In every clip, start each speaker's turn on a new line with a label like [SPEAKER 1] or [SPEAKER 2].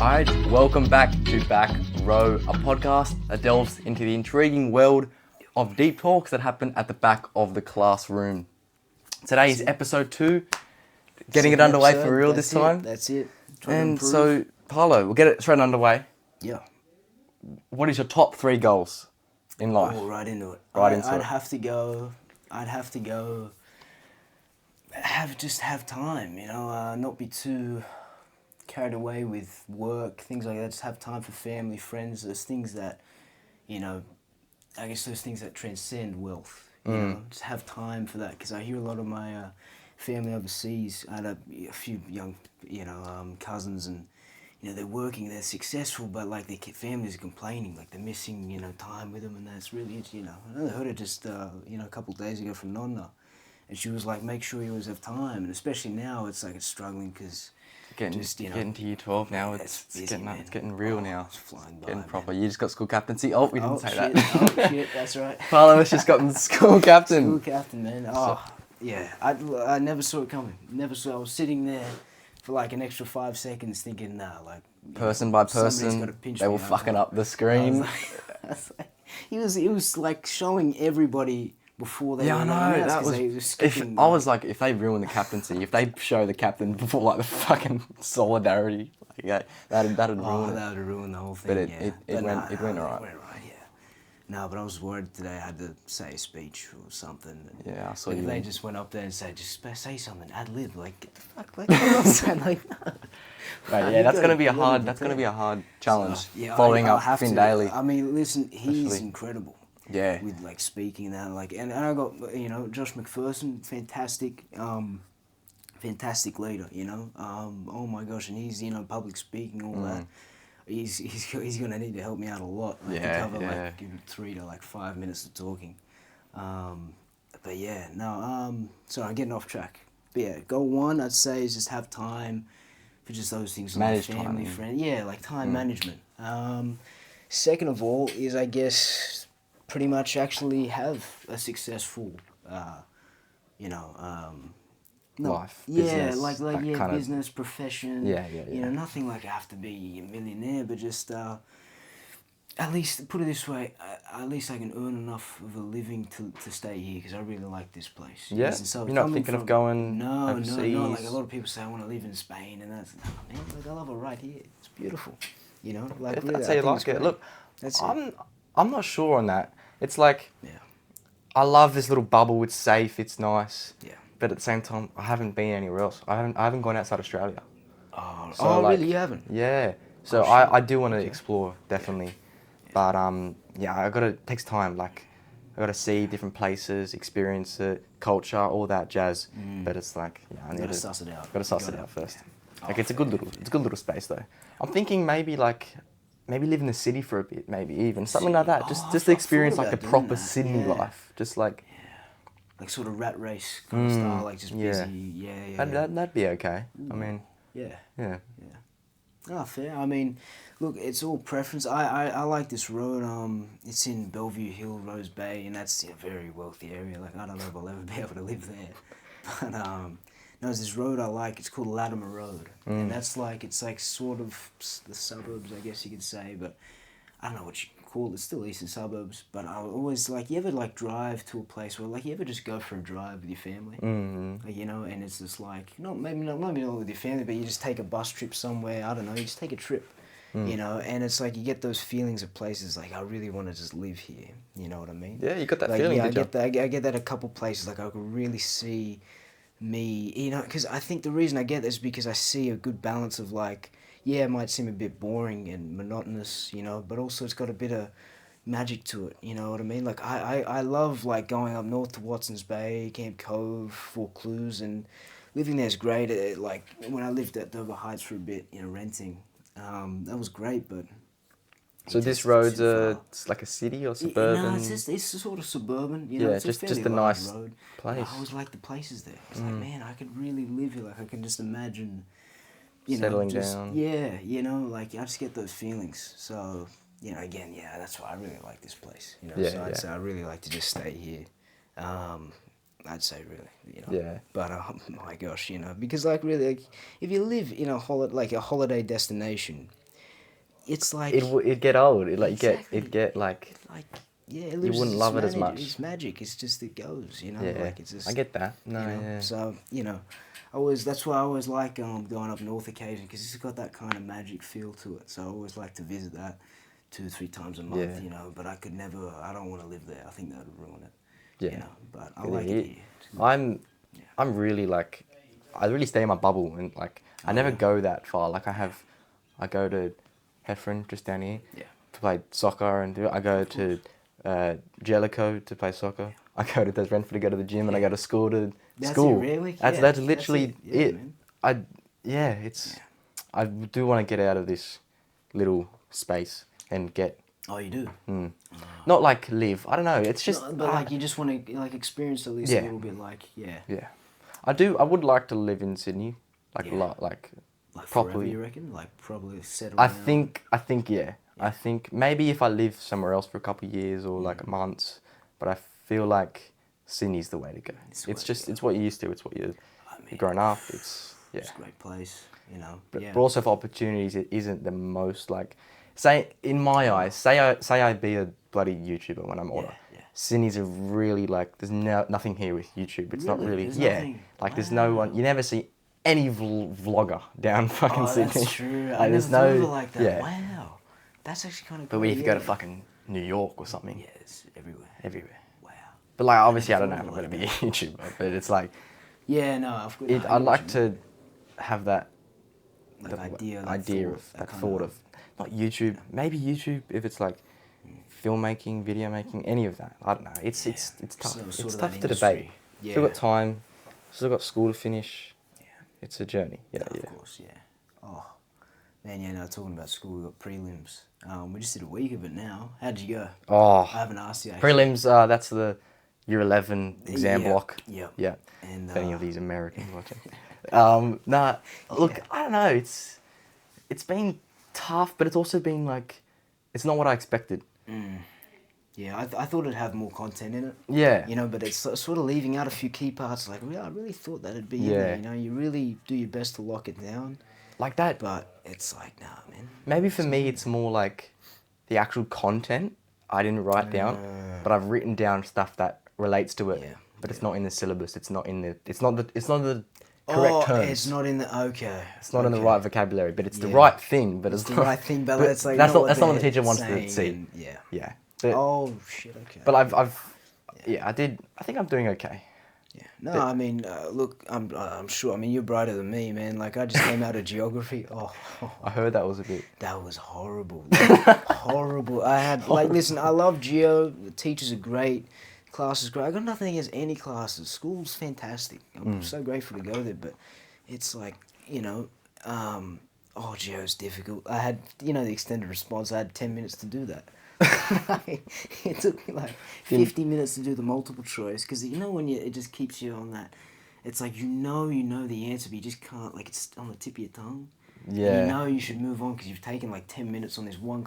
[SPEAKER 1] Alright, welcome back to Back Row, a podcast that delves into the intriguing world of deep talks that happen at the back of the classroom. Today is episode 2, getting it underway for real this time.
[SPEAKER 2] That's it.
[SPEAKER 1] And so, Paolo, we'll get it straight underway.
[SPEAKER 2] Yeah.
[SPEAKER 1] What is your top 3 goals in life?
[SPEAKER 2] Oh, right into it.
[SPEAKER 1] I'd
[SPEAKER 2] have to go. Have time, not be too carried away with work, things like that. Just have time for family, friends. Those things that, I guess those things that transcend wealth. You know, just have time for that. Because I hear a lot of my family overseas. I had a few young, cousins, and they're working, they're successful, but like their families are complaining, like they're missing, time with them, and that's really, I heard it just, a couple of days ago from Nonna, and she was like, make sure you always have time, and especially now, it's like it's struggling because.
[SPEAKER 1] Getting to year 12 now, it's getting real now.
[SPEAKER 2] It's flying by,
[SPEAKER 1] getting proper. You just got school captaincy. Oh, we didn't say
[SPEAKER 2] shit.
[SPEAKER 1] that.
[SPEAKER 2] Oh shit, that's right.
[SPEAKER 1] Paolo's just gotten school captain.
[SPEAKER 2] School captain, man. Oh, yeah. I never saw it coming. Never saw. I was sitting there for like an extra 5 seconds, thinking,
[SPEAKER 1] person by person, they were fucking up the screen.
[SPEAKER 2] He was like showing everybody. Before they
[SPEAKER 1] I know, that was, I was like, if they ruin the captaincy, if they show the captain before like the fucking solidarity, that'd ruin it.
[SPEAKER 2] That would ruin the whole thing.
[SPEAKER 1] But it went alright.
[SPEAKER 2] It went right, yeah. No, but I was worried today I had to say a speech or something.
[SPEAKER 1] Yeah, I saw
[SPEAKER 2] you.
[SPEAKER 1] If
[SPEAKER 2] they just went up there and said, just say something, ad lib, like get the fuck, like what else? Like, no.
[SPEAKER 1] Right, yeah, that's gonna be a hard challenge.
[SPEAKER 2] So, yeah,
[SPEAKER 1] following up Finn Daly.
[SPEAKER 2] I mean, listen, he's incredible.
[SPEAKER 1] Yeah.
[SPEAKER 2] With like speaking and that, and I got Josh McPherson, fantastic leader. Oh my gosh, and he's public speaking, all that. He's gonna need to help me out a lot. To cover like 3 to 5 minutes of talking. But yeah, no. Sorry, I'm getting off track. But yeah, goal 1 I'd say is just have time for just those things like family, friend. Yeah, like time management. Second of all is I guess. Pretty much actually have a successful,
[SPEAKER 1] life.
[SPEAKER 2] Yeah,
[SPEAKER 1] business,
[SPEAKER 2] business, profession.
[SPEAKER 1] Yeah.
[SPEAKER 2] Nothing like I have to be a millionaire, but just at least put it this way, at least I can earn enough of a living to stay here because I really like this place.
[SPEAKER 1] Yeah, so you're not thinking of going overseas?
[SPEAKER 2] No. Like a lot of people say, I want to live in Spain, and that's man. Like I love it right here. It's beautiful. Like
[SPEAKER 1] if
[SPEAKER 2] really,
[SPEAKER 1] that's how you like it. Look,
[SPEAKER 2] that's
[SPEAKER 1] I'm not sure on that. It's like, I love this little bubble. It's safe. It's nice.
[SPEAKER 2] Yeah.
[SPEAKER 1] But at the same time, I haven't been anywhere else. I haven't gone outside Australia.
[SPEAKER 2] Really? You haven't?
[SPEAKER 1] Yeah. So I do want to explore, definitely. Yeah. But it takes time. Like, I gotta see different places, experience it, culture, all that jazz. But it's like, I need to
[SPEAKER 2] suss it out.
[SPEAKER 1] Gotta suss it out first. Yeah. Like it's a good little space though. I'm thinking maybe live in the city for a bit, maybe even something like that. Just to experience like the proper Sydney life. Just like.
[SPEAKER 2] Like sort of rat race kind of style, like just busy. Yeah.
[SPEAKER 1] That'd be okay. I mean.
[SPEAKER 2] Yeah. Oh, fair. I mean, look, it's all preference. I like this road. It's in Bellevue Hill, Rose Bay, and that's a very wealthy area. Like I don't know if I'll ever be able to live there, but no, there's this road I like. It's called Latimer Road, and that's like it's like sort of the suburbs, I guess you could say, but I don't know what you call it. It's still eastern suburbs, but I always like you ever like drive to a place where like you ever just go for a drive with your family, like, and it's just like maybe not with your family, but you just take a bus trip somewhere. I don't know, you just take a trip, and it's like you get those feelings of places like I really want to just live here. You know what I mean?
[SPEAKER 1] Yeah, you got that
[SPEAKER 2] like,
[SPEAKER 1] feeling.
[SPEAKER 2] Yeah, I get that a couple places. Like I could really see me, because I think the reason I get this is because I see a good balance of like. Yeah, it might seem a bit boring and monotonous, but also it's got a bit of magic to it, you know what I mean? Like, I love, like, going up north to Watson's Bay, Camp Cove, Vaucluse, and living there is great. Like, when I lived at Dover Heights for a bit, renting, that was great, but...
[SPEAKER 1] So this road's it's like a city or suburban?
[SPEAKER 2] No, it's sort of suburban, it's
[SPEAKER 1] just
[SPEAKER 2] a
[SPEAKER 1] nice
[SPEAKER 2] road.
[SPEAKER 1] place.
[SPEAKER 2] I always like the places there. It's like, man, I could really live here. Like, I can just imagine...
[SPEAKER 1] Settling down.
[SPEAKER 2] Yeah, like I just get those feelings. So, again, that's why I really like this place. So I'd say I really like to just stay here. I'd say really,
[SPEAKER 1] Yeah.
[SPEAKER 2] But my gosh, because like really, like, if you live in a holiday destination, it's like
[SPEAKER 1] It'd get old.
[SPEAKER 2] exactly.
[SPEAKER 1] It'd get like,
[SPEAKER 2] Like yeah, it
[SPEAKER 1] you
[SPEAKER 2] loses
[SPEAKER 1] wouldn't
[SPEAKER 2] its
[SPEAKER 1] love it as much.
[SPEAKER 2] It's magic. It's just it goes,
[SPEAKER 1] Yeah,
[SPEAKER 2] Like it's just
[SPEAKER 1] I get that. No,
[SPEAKER 2] you know.
[SPEAKER 1] yeah.
[SPEAKER 2] So that's why I always like going up north occasionally because it's got that kind of magic feel to it. So I always like to visit that 2-3 times a month,
[SPEAKER 1] Yeah.
[SPEAKER 2] But I could never. I don't want to live there. I think that would ruin it.
[SPEAKER 1] Yeah.
[SPEAKER 2] But I like it here.
[SPEAKER 1] I'm really like, I really stay in my bubble and like, I never go that far. Like I go to Heffron just down here to play soccer and I go to Jellicoe to play soccer. I go to Renfrew to go to the gym and I go to school to school.
[SPEAKER 2] It, really?
[SPEAKER 1] That's literally it.
[SPEAKER 2] Man.
[SPEAKER 1] I do want to get out of this little space and get.
[SPEAKER 2] Oh, you do?
[SPEAKER 1] Not like live. I don't know. It's just.
[SPEAKER 2] No, but like you just want to like experience at least a little bit. Like
[SPEAKER 1] Yeah, I do. I would like to live in Sydney, like
[SPEAKER 2] like
[SPEAKER 1] properly.
[SPEAKER 2] forever, you reckon? Like probably settle.
[SPEAKER 1] I
[SPEAKER 2] down.
[SPEAKER 1] think yeah. I think maybe if I live somewhere else for a couple of years or like months, but I feel like Sydney's the way to go. It's what you're used to. It's what you're growing up. It's
[SPEAKER 2] It's a great place,
[SPEAKER 1] But also for opportunities, it isn't the most like. Say in my eyes, say I be a bloody YouTuber when I'm older. Sydney's a really like. There's nothing here with YouTube. It's not really.
[SPEAKER 2] There's nothing.
[SPEAKER 1] Like there's no one. You never see any vlogger down fucking Sydney.
[SPEAKER 2] That's true.
[SPEAKER 1] Like,
[SPEAKER 2] I
[SPEAKER 1] there's
[SPEAKER 2] never thought
[SPEAKER 1] no.
[SPEAKER 2] of it like that.
[SPEAKER 1] Yeah.
[SPEAKER 2] Wow, that's actually kind of.
[SPEAKER 1] But if you go to fucking New York or something.
[SPEAKER 2] Yeah, it's everywhere.
[SPEAKER 1] Everywhere.
[SPEAKER 2] Wow.
[SPEAKER 1] But like obviously I don't know if I'm gonna be a YouTuber, but it's like.
[SPEAKER 2] Yeah, no, I've got.
[SPEAKER 1] I'd like to have that.
[SPEAKER 2] Like idea
[SPEAKER 1] of that thought of not YouTube, maybe YouTube if it's like filmmaking, video making, any of that. I don't know. It's tough.
[SPEAKER 2] So,
[SPEAKER 1] it's tough to debate.
[SPEAKER 2] Yeah.
[SPEAKER 1] Still got time. Still got school to finish.
[SPEAKER 2] Yeah.
[SPEAKER 1] It's a journey. Yeah,
[SPEAKER 2] Of course, yeah. Oh, man, talking about school, we got prelims. We just did a week of it now. How'd you go?
[SPEAKER 1] Oh.
[SPEAKER 2] I haven't asked you. Actually.
[SPEAKER 1] Prelims. That's the Year 11 exam block.
[SPEAKER 2] Yep.
[SPEAKER 1] Yeah.
[SPEAKER 2] And
[SPEAKER 1] if any of these Americans watching. Look, I don't know. It's been tough, but it's also been like, it's not what I expected.
[SPEAKER 2] Yeah, I thought it'd have more content in it.
[SPEAKER 1] Yeah.
[SPEAKER 2] But it's sort of leaving out a few key parts. Like, I really thought that'd be in there. You really do your best to lock it down.
[SPEAKER 1] Like that.
[SPEAKER 2] But it's like, nah, man.
[SPEAKER 1] Maybe for me, it's more like the actual content I didn't write down, but I've written down stuff that relates to it.
[SPEAKER 2] Yeah.
[SPEAKER 1] But it's not in the syllabus. It's not the correct terms.
[SPEAKER 2] It's not in the okay.
[SPEAKER 1] It's not in the right vocabulary, but it's the right thing. But it's
[SPEAKER 2] the
[SPEAKER 1] not,
[SPEAKER 2] right thing. But it's like
[SPEAKER 1] that's not what the
[SPEAKER 2] they're
[SPEAKER 1] teacher wants to
[SPEAKER 2] saying
[SPEAKER 1] see.
[SPEAKER 2] Yeah.
[SPEAKER 1] But,
[SPEAKER 2] oh shit. Okay.
[SPEAKER 1] But I think I'm doing okay.
[SPEAKER 2] Yeah. No, I mean, look, I'm sure. I mean, you're brighter than me, man. Like, I just came out of geography. Oh.
[SPEAKER 1] I heard that was a bit.
[SPEAKER 2] That was horrible. Like, horrible. I had listen. I love geo. The teachers are great. Class is great. I got nothing against any classes. School's fantastic. I'm so grateful to go there. But it's like geo's difficult. I had the extended response. I had 10 minutes to do that. It took me like 50 minutes to do the multiple choice because when it just keeps you on that. It's like you know the answer, but you just can't. Like it's on the tip of your tongue.
[SPEAKER 1] Yeah.
[SPEAKER 2] And you should move on because you've taken like 10 minutes on this one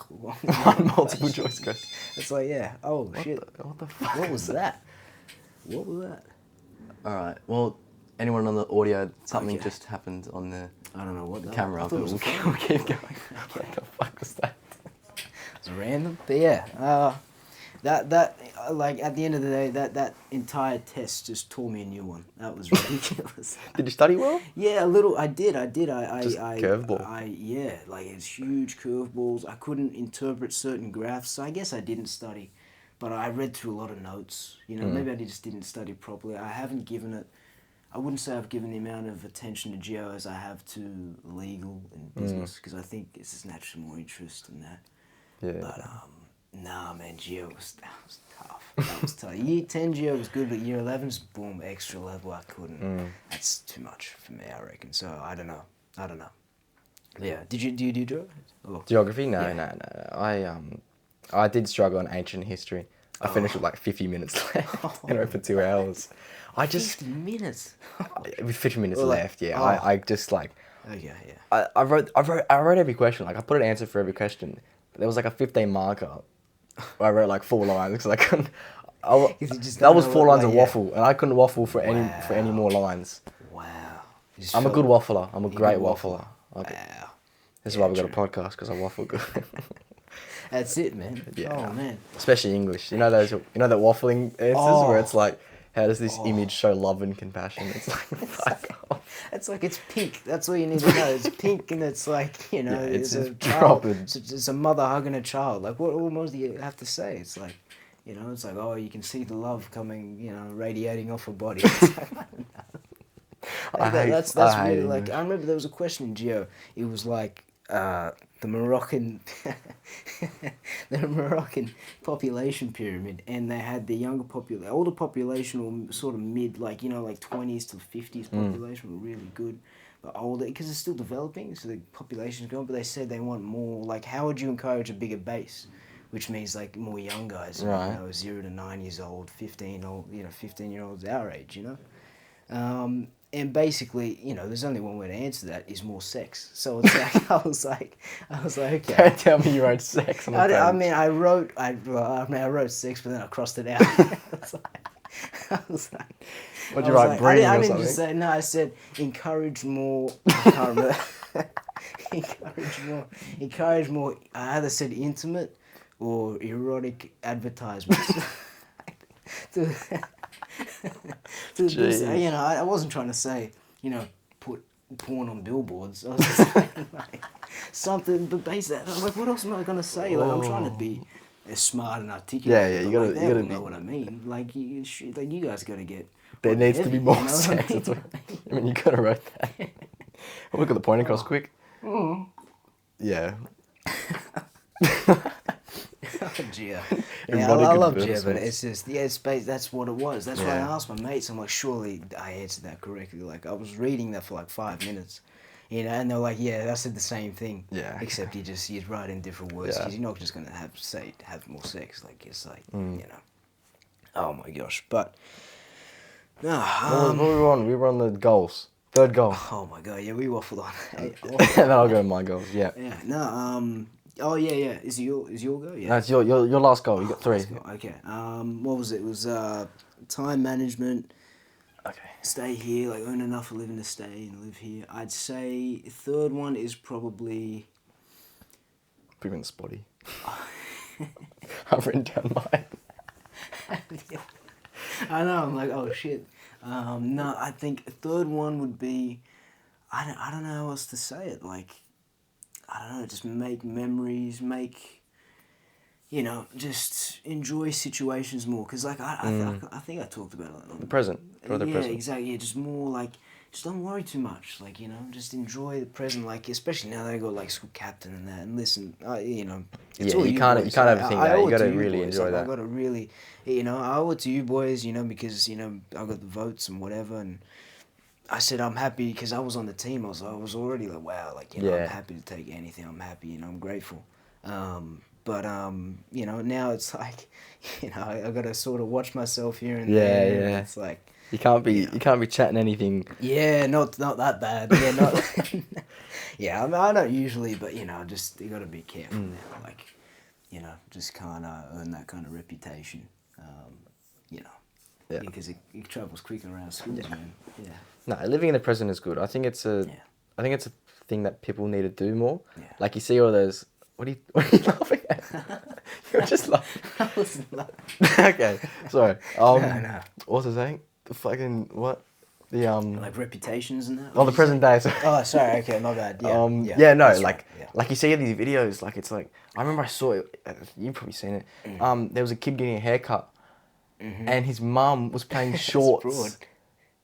[SPEAKER 1] multiple choice question.
[SPEAKER 2] It's like shit.
[SPEAKER 1] What the fuck?
[SPEAKER 2] What was that? What was that?
[SPEAKER 1] All right. Well, anyone on the audio, something just happened on the.
[SPEAKER 2] I don't know what the
[SPEAKER 1] camera. We'll keep going. What the fuck was that?
[SPEAKER 2] It's random, but yeah. That like at the end of the day, that entire test just tore me a new one. That was ridiculous.
[SPEAKER 1] Did you study well?
[SPEAKER 2] Yeah, a little. I did.
[SPEAKER 1] Just curveball.
[SPEAKER 2] Like it's huge curveballs. I couldn't interpret certain graphs, so I guess I didn't study. But I read through a lot of notes. Maybe I just didn't study properly. I haven't given it. I wouldn't say I've given the amount of attention to geo as I have to legal and business because I think it's just naturally more interest in that.
[SPEAKER 1] Yeah.
[SPEAKER 2] But nah, man, geo was tough. That was tough. Year 10 geo was good, but year 11's boom, extra level. I couldn't. That's too much for me, I reckon. So I don't know. Yeah. Do you do geo?
[SPEAKER 1] Geography? No. I did struggle in ancient history. I finished with like 50 minutes left. And went for 2 hours.
[SPEAKER 2] 50 minutes.
[SPEAKER 1] With 50 minutes
[SPEAKER 2] Well,
[SPEAKER 1] left, yeah.
[SPEAKER 2] oh.
[SPEAKER 1] I just like.
[SPEAKER 2] Okay, yeah.
[SPEAKER 1] I wrote every question. Like I put an answer for every question. But there was like a 15 marker. Where I wrote like 4 lines because That was 4 lines of waffle, and I couldn't waffle for any more lines.
[SPEAKER 2] Wow.
[SPEAKER 1] I'm a good waffler. I'm a great waffler.
[SPEAKER 2] Okay.
[SPEAKER 1] Wow. This is why we got a podcast, because I waffle good.
[SPEAKER 2] That's it, man.
[SPEAKER 1] Yeah.
[SPEAKER 2] Oh, man.
[SPEAKER 1] Especially English. You know that waffling answers where it's like, how does this image show love and compassion? It's like, fuck off.
[SPEAKER 2] It's like it's pink. That's all you need to know. It's pink, and it's like, you know,
[SPEAKER 1] it's
[SPEAKER 2] a
[SPEAKER 1] child.
[SPEAKER 2] child. It's a mother hugging a child. Like, what almost do you have to say? It's like, you know, it's like, oh, you can see the love coming, you know, radiating off her body. It's like, I don't know. That's really like. I remember there was a question in Geo. It was like the Moroccan population pyramid, and they had the older population, or sort of mid, like, you know, like 20s to 50s population were really good, but older, because it's still developing, so the population's growing. But they said they want more. Like, how would you encourage a bigger base? Which means like more young guys, right. You know, 0 to 9 years old, 15-year-olds our age, you know. And basically, you know, there's only one way to answer that, is more sex. So it's like, I was like, okay.
[SPEAKER 1] Don't tell me you wrote sex on the page.
[SPEAKER 2] I wrote sex, but then I crossed it out. I was like,
[SPEAKER 1] what'd you write, breeding or something?
[SPEAKER 2] Just say, no, I said encourage more, I can't remember. encourage more, I either said intimate or erotic advertisements. You know, I wasn't trying to say, you know, put porn on billboards. I was just saying, like, something, but basically, I'm like, what else am I going to say? Like, I'm trying to be as smart and articulate.
[SPEAKER 1] Yeah, you gotta
[SPEAKER 2] know what I mean. Like, you guys got to get.
[SPEAKER 1] There needs to be more sex.
[SPEAKER 2] I
[SPEAKER 1] mean, you could have wrote that. I'll look at the point across quick. Yeah.
[SPEAKER 2] Gia. Yeah, I love Gia, but it's just, that's what it was. That's why I asked my mates. I'm like, surely I answered that correctly. Like, I was reading that for like 5 minutes, you know, and they're like, yeah, I said the same thing. Yeah. Except you write in different words, because you're not just gonna have more sex. Like, it's like, you know. Oh my gosh, but no.
[SPEAKER 1] What were we on? We were on the goals. Third goal.
[SPEAKER 2] Oh my god, yeah, we waffled on.
[SPEAKER 1] And then I'll go to my goals. Yeah.
[SPEAKER 2] Yeah. No. Oh yeah. Is your go? Yeah.
[SPEAKER 1] No, it's your last goal. You got 3.
[SPEAKER 2] Okay. What was it? It was time management.
[SPEAKER 1] Okay.
[SPEAKER 2] Stay here, like earn enough for living to stay and live here. I'd say third one is probably.
[SPEAKER 1] Put you in the spotty. I've written down mine.
[SPEAKER 2] I know. I'm like, oh shit. No, I think third one would be. I don't know how else to say it. Like, I don't know, just make memories, you know, just enjoy situations more. Because, like, I think I talked about it.
[SPEAKER 1] The present.
[SPEAKER 2] Present. Exactly. Yeah, just more, like, just don't worry too much. Like, you know, just enjoy the present. Like, especially now they got, like, school captain and that. And listen, you know, it's all
[SPEAKER 1] you can't
[SPEAKER 2] boys.
[SPEAKER 1] overthink that. You got to
[SPEAKER 2] really
[SPEAKER 1] enjoy that.
[SPEAKER 2] I got to really, you know, I owe it to you boys, you know, because, you know, I got the votes and whatever. And I said I'm happy because I was on the team. I was already like, wow, like, you know, I'm happy to take anything. I'm happy, you know, I'm grateful. But you know, now it's like, you know, I got to sort of watch myself here and there. Yeah. It's like
[SPEAKER 1] you can't be chatting anything.
[SPEAKER 2] Yeah, not that bad. Yeah, not. Yeah, I mean, I don't usually, but you know, just you got to be careful now. Like, you know, just can't earn that kind of reputation. You know. Yeah. Because it travels quick around schools, man. Yeah.
[SPEAKER 1] No, living in the present is good. I think it's a thing that people need to do more. Yeah. Like, you see all those. What are you laughing at? You're just laughing.
[SPEAKER 2] I wasn't laughing.
[SPEAKER 1] Okay, sorry.
[SPEAKER 2] No.
[SPEAKER 1] What was I saying? The fucking what? The
[SPEAKER 2] like reputations and that.
[SPEAKER 1] Oh, the present day. Sorry.
[SPEAKER 2] Oh, sorry. Okay, my bad. Yeah.
[SPEAKER 1] Like you see these videos. Like, it's like, I remember I saw it. You've probably seen it. There was a kid getting a haircut. And his mum was playing shorts.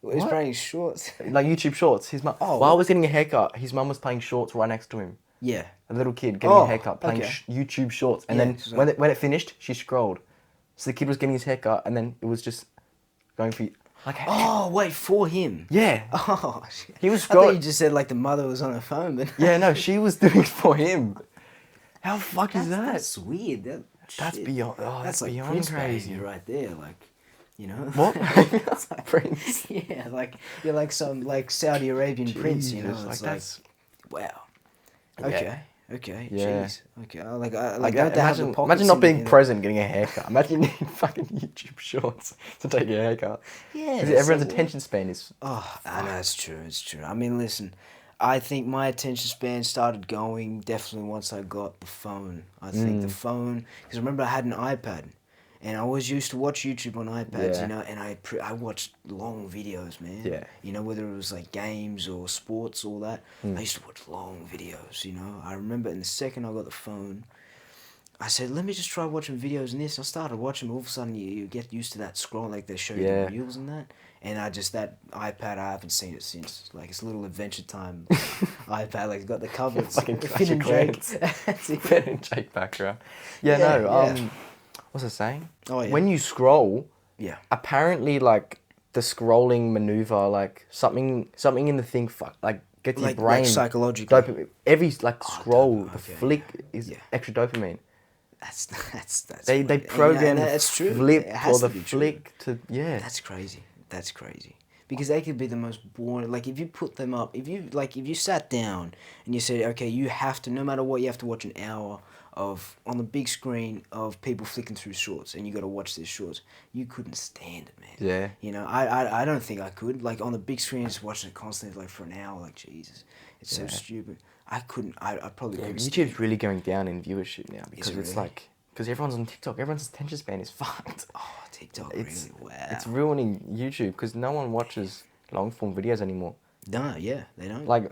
[SPEAKER 2] He was playing shorts.
[SPEAKER 1] Like YouTube shorts. His mum. While I was getting a haircut, his mum was playing shorts right next to him.
[SPEAKER 2] Yeah.
[SPEAKER 1] A little kid getting a haircut, playing YouTube shorts. And then when it finished, she scrolled. So the kid was getting his haircut, and then it was just going for... Like,
[SPEAKER 2] wait, for him?
[SPEAKER 1] Yeah.
[SPEAKER 2] Oh, shit.
[SPEAKER 1] He was scrolling.
[SPEAKER 2] I thought you just said, like, the mother was on her phone, but...
[SPEAKER 1] Yeah, no, she was doing it for him. How the fuck is that?
[SPEAKER 2] That's weird.
[SPEAKER 1] That's beyond... Oh, that's like beyond
[SPEAKER 2] Prince
[SPEAKER 1] crazy.
[SPEAKER 2] Right there, like... You know?
[SPEAKER 1] What?
[SPEAKER 2] That's like
[SPEAKER 1] Prince?
[SPEAKER 2] Yeah, like, you're like some, like, Saudi Arabian prince, you know?
[SPEAKER 1] Like, that's...
[SPEAKER 2] Wow.
[SPEAKER 1] Okay.
[SPEAKER 2] Okay.
[SPEAKER 1] Yeah.
[SPEAKER 2] Jeez. Okay. I
[SPEAKER 1] Like,
[SPEAKER 2] don't they have the
[SPEAKER 1] imagine,
[SPEAKER 2] pockets
[SPEAKER 1] imagine not
[SPEAKER 2] in
[SPEAKER 1] being
[SPEAKER 2] the-
[SPEAKER 1] present, getting a haircut. Imagine you need fucking YouTube Shorts to take your haircut.
[SPEAKER 2] Yeah.
[SPEAKER 1] Because
[SPEAKER 2] that's
[SPEAKER 1] everyone's
[SPEAKER 2] like,
[SPEAKER 1] attention span is.
[SPEAKER 2] oh, I know it's true. It's true. I mean, listen, I think my attention span started going definitely once I got the phone. I think the phone, because remember I had an iPad, and I always used to watch YouTube on iPads,
[SPEAKER 1] Yeah.
[SPEAKER 2] you know, and I watched long videos, man.
[SPEAKER 1] Yeah.
[SPEAKER 2] You know, whether it was like games or sports, all that.
[SPEAKER 1] Hmm.
[SPEAKER 2] I used to watch long videos, you know. I remember in the second I got the phone, I said, let me just try watching videos and this. I started watching, all of a sudden you get used to that scroll, like they show you
[SPEAKER 1] Yeah.
[SPEAKER 2] the reels and that. And that iPad, I haven't seen it since. Like, it's a little Adventure Time iPad, like, it's got the cover. It's
[SPEAKER 1] Fucking
[SPEAKER 2] Finn and Jake.
[SPEAKER 1] Finn and Jake background. Yeah,
[SPEAKER 2] Yeah,
[SPEAKER 1] no,
[SPEAKER 2] yeah.
[SPEAKER 1] what's it saying?
[SPEAKER 2] Oh, yeah.
[SPEAKER 1] When you scroll,
[SPEAKER 2] Yeah.
[SPEAKER 1] apparently, like, the scrolling maneuver, like, something in the thing, like, gets
[SPEAKER 2] Like-
[SPEAKER 1] your brain.
[SPEAKER 2] like psychologically.
[SPEAKER 1] Dopamine. Every, like, scroll,
[SPEAKER 2] dopamine,
[SPEAKER 1] the
[SPEAKER 2] okay,
[SPEAKER 1] flick is
[SPEAKER 2] yeah.
[SPEAKER 1] extra dopamine.
[SPEAKER 2] That's
[SPEAKER 1] They
[SPEAKER 2] weird.
[SPEAKER 1] program
[SPEAKER 2] and
[SPEAKER 1] the
[SPEAKER 2] it's true.
[SPEAKER 1] flip
[SPEAKER 2] It has
[SPEAKER 1] or the
[SPEAKER 2] to be true.
[SPEAKER 1] flick to, yeah.
[SPEAKER 2] That's crazy. That's crazy. Because they could be the most boring. Like, if you put them up, if you sat down and you said, okay, you have to, no matter what, you have to watch an hour of on the big screen of people flicking through shorts, and you got to watch these shorts. You couldn't stand it, man.
[SPEAKER 1] Yeah.
[SPEAKER 2] You know, I don't think I could. Like, on the big screen, just watching it constantly, like, for an hour. Like, Jesus, it's so stupid. I couldn't. I probably
[SPEAKER 1] Yeah,
[SPEAKER 2] couldn't. stand
[SPEAKER 1] YouTube's really going down in viewership now because
[SPEAKER 2] it
[SPEAKER 1] it's
[SPEAKER 2] really?
[SPEAKER 1] like, because everyone's on TikTok, everyone's attention span is fucked.
[SPEAKER 2] Oh, TikTok,
[SPEAKER 1] It's,
[SPEAKER 2] really? Wow.
[SPEAKER 1] it's ruining YouTube because no one watches long form videos anymore.
[SPEAKER 2] No, yeah, they don't.
[SPEAKER 1] Like,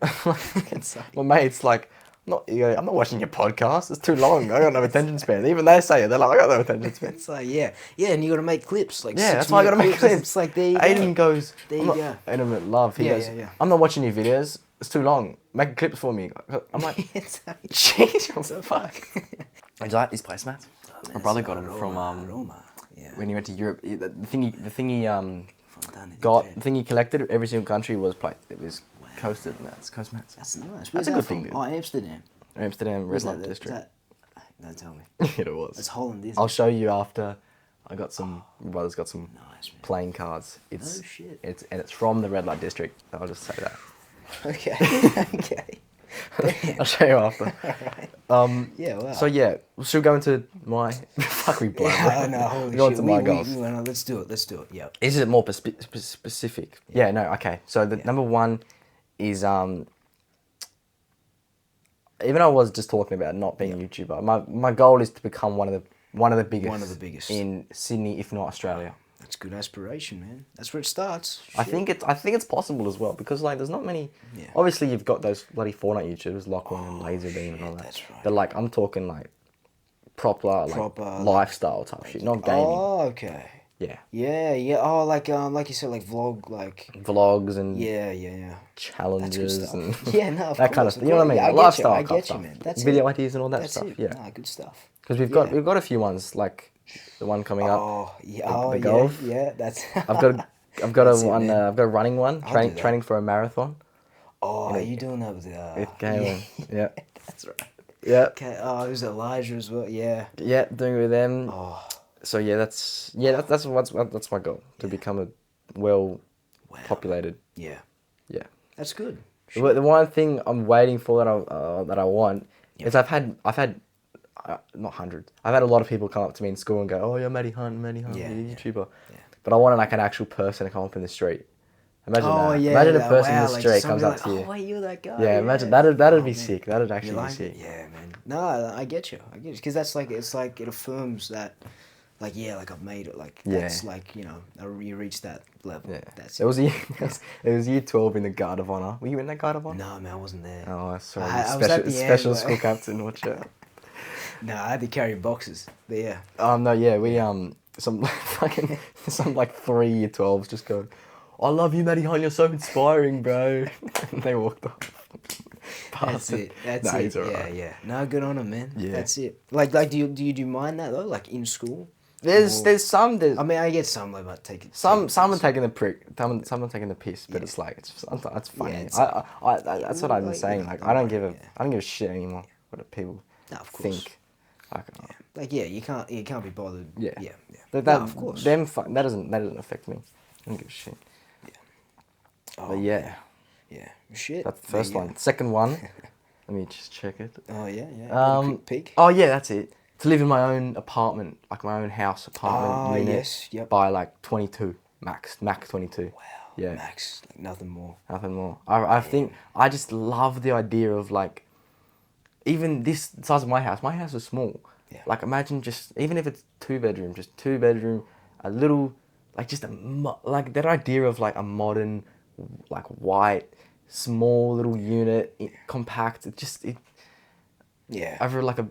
[SPEAKER 2] It's like-
[SPEAKER 1] my mate's like, I'm not watching your podcast. It's too long. I got no attention span. Even they say it. They're like, I got no attention span.
[SPEAKER 2] It's like, yeah, and you got to make clips. Like,
[SPEAKER 1] Yeah, that's why I gotta make clips.
[SPEAKER 2] It's like, there you
[SPEAKER 1] Aiden
[SPEAKER 2] go.
[SPEAKER 1] goes,
[SPEAKER 2] There
[SPEAKER 1] I'm
[SPEAKER 2] you
[SPEAKER 1] not,
[SPEAKER 2] go.
[SPEAKER 1] Aiden love. He
[SPEAKER 2] Yeah,
[SPEAKER 1] goes,
[SPEAKER 2] yeah.
[SPEAKER 1] I'm not watching your videos. It's too long. Make clips for me. I'm like,
[SPEAKER 2] It's like,
[SPEAKER 1] jeez, what the fuck?
[SPEAKER 2] Oh,
[SPEAKER 1] Would you like these placemats? My brother got them from
[SPEAKER 2] Roma. Yeah.
[SPEAKER 1] when he went to Europe. The thing he
[SPEAKER 2] Fontana di
[SPEAKER 1] got,
[SPEAKER 2] Trevi.
[SPEAKER 1] the thing he collected, every single country was it was coasted, and that's coast mats.
[SPEAKER 2] That's nice.
[SPEAKER 1] That's a good thing, dude.
[SPEAKER 2] Oh, Amsterdam.
[SPEAKER 1] Amsterdam Red
[SPEAKER 2] Where's
[SPEAKER 1] Light
[SPEAKER 2] that?
[SPEAKER 1] District.
[SPEAKER 2] Don't tell me.
[SPEAKER 1] It was.
[SPEAKER 2] It's Holland, isn't
[SPEAKER 1] I'll
[SPEAKER 2] it?
[SPEAKER 1] show you after. I got some. My brother's got some
[SPEAKER 2] Nice, man.
[SPEAKER 1] playing cards. It's
[SPEAKER 2] Oh, shit.
[SPEAKER 1] It's from the Red Light District. I'll just say that.
[SPEAKER 2] Okay. Okay.
[SPEAKER 1] I'll show you after.
[SPEAKER 2] Yeah, wow.
[SPEAKER 1] So yeah, should we go into my fuck we blow.
[SPEAKER 2] Yeah, no, holy
[SPEAKER 1] Go on
[SPEAKER 2] shit.
[SPEAKER 1] to my goals.
[SPEAKER 2] Let's do it. Yeah.
[SPEAKER 1] Is it more specific? Yeah. No. Okay. So the number one is even I was just talking about not being a YouTuber. My goal is to become one of the biggest.
[SPEAKER 2] One of the biggest.
[SPEAKER 1] in Sydney, if not Australia.
[SPEAKER 2] That's good aspiration, man. That's where it starts.
[SPEAKER 1] I
[SPEAKER 2] Shit.
[SPEAKER 1] think it's possible as well because like there's not many.
[SPEAKER 2] Yeah.
[SPEAKER 1] Obviously, you've got those bloody Fortnite YouTubers, Lachlan and Laserbeam and all that.
[SPEAKER 2] that's right.
[SPEAKER 1] But like I'm talking like proper
[SPEAKER 2] Proper,
[SPEAKER 1] lifestyle type shit, not gaming.
[SPEAKER 2] Oh, okay.
[SPEAKER 1] Yeah,
[SPEAKER 2] Yeah. Oh, like you said, like vlog, like.
[SPEAKER 1] vlogs and
[SPEAKER 2] Yeah. That's good
[SPEAKER 1] challenges
[SPEAKER 2] stuff.
[SPEAKER 1] and
[SPEAKER 2] Yeah, no, of
[SPEAKER 1] that kind of
[SPEAKER 2] course,
[SPEAKER 1] stuff. You know what I mean?
[SPEAKER 2] yeah,
[SPEAKER 1] Like
[SPEAKER 2] I get
[SPEAKER 1] lifestyle
[SPEAKER 2] you, I
[SPEAKER 1] kind of
[SPEAKER 2] get you,
[SPEAKER 1] stuff.
[SPEAKER 2] man. That's
[SPEAKER 1] Video
[SPEAKER 2] it.
[SPEAKER 1] ideas and all that
[SPEAKER 2] That's
[SPEAKER 1] stuff.
[SPEAKER 2] it.
[SPEAKER 1] Yeah,
[SPEAKER 2] Nah, good stuff.
[SPEAKER 1] because we've got a few ones like the one coming up.
[SPEAKER 2] Oh, yeah.
[SPEAKER 1] the
[SPEAKER 2] Oh, yeah.
[SPEAKER 1] golf.
[SPEAKER 2] Yeah, that's.
[SPEAKER 1] I've got
[SPEAKER 2] That's
[SPEAKER 1] a
[SPEAKER 2] it,
[SPEAKER 1] one.
[SPEAKER 2] man.
[SPEAKER 1] I've got a running one.
[SPEAKER 2] I'll do that.
[SPEAKER 1] Training for a marathon.
[SPEAKER 2] Oh, are you doing that with the?
[SPEAKER 1] With Galen. Yeah.
[SPEAKER 2] That's right.
[SPEAKER 1] Yeah.
[SPEAKER 2] Okay. Oh, it was Elijah as well. Yeah.
[SPEAKER 1] Yeah, doing it with them.
[SPEAKER 2] Oh,
[SPEAKER 1] So yeah, that's my goal to become a
[SPEAKER 2] wow.
[SPEAKER 1] populated.
[SPEAKER 2] Yeah.
[SPEAKER 1] Yeah.
[SPEAKER 2] That's good.
[SPEAKER 1] The one thing I'm waiting for that I want is I've had not hundreds. I've had a lot of people come up to me in school and go, "Oh, you're Matty Hunt,
[SPEAKER 2] Yeah,
[SPEAKER 1] you're a
[SPEAKER 2] yeah.
[SPEAKER 1] YouTuber."
[SPEAKER 2] Yeah.
[SPEAKER 1] But I want like an actual person to come up in the street. Imagine
[SPEAKER 2] Oh
[SPEAKER 1] that.
[SPEAKER 2] yeah.
[SPEAKER 1] Imagine a
[SPEAKER 2] yeah,
[SPEAKER 1] person in
[SPEAKER 2] wow,
[SPEAKER 1] the
[SPEAKER 2] like
[SPEAKER 1] street
[SPEAKER 2] somebody
[SPEAKER 1] comes up
[SPEAKER 2] like,
[SPEAKER 1] to you.
[SPEAKER 2] Oh, wait, you're that guy.
[SPEAKER 1] Yeah, imagine that'd be
[SPEAKER 2] man.
[SPEAKER 1] sick. That'd
[SPEAKER 2] You
[SPEAKER 1] actually be
[SPEAKER 2] like
[SPEAKER 1] sick.
[SPEAKER 2] it? Yeah, man. No, I get you. Because that's like it's like it affirms that, like like I've made it. Like that's like you reach that level.
[SPEAKER 1] Yeah.
[SPEAKER 2] That's
[SPEAKER 1] It was year 12 in the Guard of Honor. Were you in that Guard of Honor?
[SPEAKER 2] No, man, I wasn't there.
[SPEAKER 1] Oh, sorry.
[SPEAKER 2] I was at the
[SPEAKER 1] Special
[SPEAKER 2] end,
[SPEAKER 1] school
[SPEAKER 2] but-
[SPEAKER 1] captain. Watch out.
[SPEAKER 2] No, I had to carry boxes. But yeah.
[SPEAKER 1] No, yeah, we some fucking some like 3 year 12s just go, I love you, Matty Hunt. You're so inspiring, bro. And they walked off.
[SPEAKER 2] That's it. That's
[SPEAKER 1] Nah,
[SPEAKER 2] it.
[SPEAKER 1] he's alright.
[SPEAKER 2] Yeah. No, good on him, man.
[SPEAKER 1] Yeah.
[SPEAKER 2] That's it. Like, do you mind that though? Like in school?
[SPEAKER 1] There's some
[SPEAKER 2] I mean, I get some like about taking
[SPEAKER 1] someone taking the prick, someone taking the piss, but
[SPEAKER 2] Yeah.
[SPEAKER 1] it's like it's funny.
[SPEAKER 2] Yeah, it's-
[SPEAKER 1] That's what I've been
[SPEAKER 2] like,
[SPEAKER 1] saying.
[SPEAKER 2] you know,
[SPEAKER 1] Like I don't give a
[SPEAKER 2] yeah.
[SPEAKER 1] shit anymore what people
[SPEAKER 2] No, of course.
[SPEAKER 1] think. Like,
[SPEAKER 2] Like you can't be bothered.
[SPEAKER 1] Yeah.
[SPEAKER 2] Yeah.
[SPEAKER 1] that
[SPEAKER 2] No, of course.
[SPEAKER 1] that doesn't affect me. I don't give a shit.
[SPEAKER 2] Oh,
[SPEAKER 1] But yeah,
[SPEAKER 2] Yeah. Shit.
[SPEAKER 1] that's the
[SPEAKER 2] There
[SPEAKER 1] first
[SPEAKER 2] you go.
[SPEAKER 1] one. Second one Let me just check it.
[SPEAKER 2] Oh yeah. Got a quick peek.
[SPEAKER 1] Oh yeah, that's it. To live in my own apartment, like my own house apartment unit.
[SPEAKER 2] Yes. Yep.
[SPEAKER 1] By like 22 max 22.
[SPEAKER 2] Wow.
[SPEAKER 1] Yeah.
[SPEAKER 2] Max, like nothing more.
[SPEAKER 1] Nothing more. I think I just love the idea of like, even this size of my house. My house is small.
[SPEAKER 2] Yeah.
[SPEAKER 1] Like imagine just, even if it's 2 bedroom, just 2 bedroom, a little, like just like that idea of like a modern, like white, small little unit, compact.
[SPEAKER 2] Yeah.
[SPEAKER 1] Over like a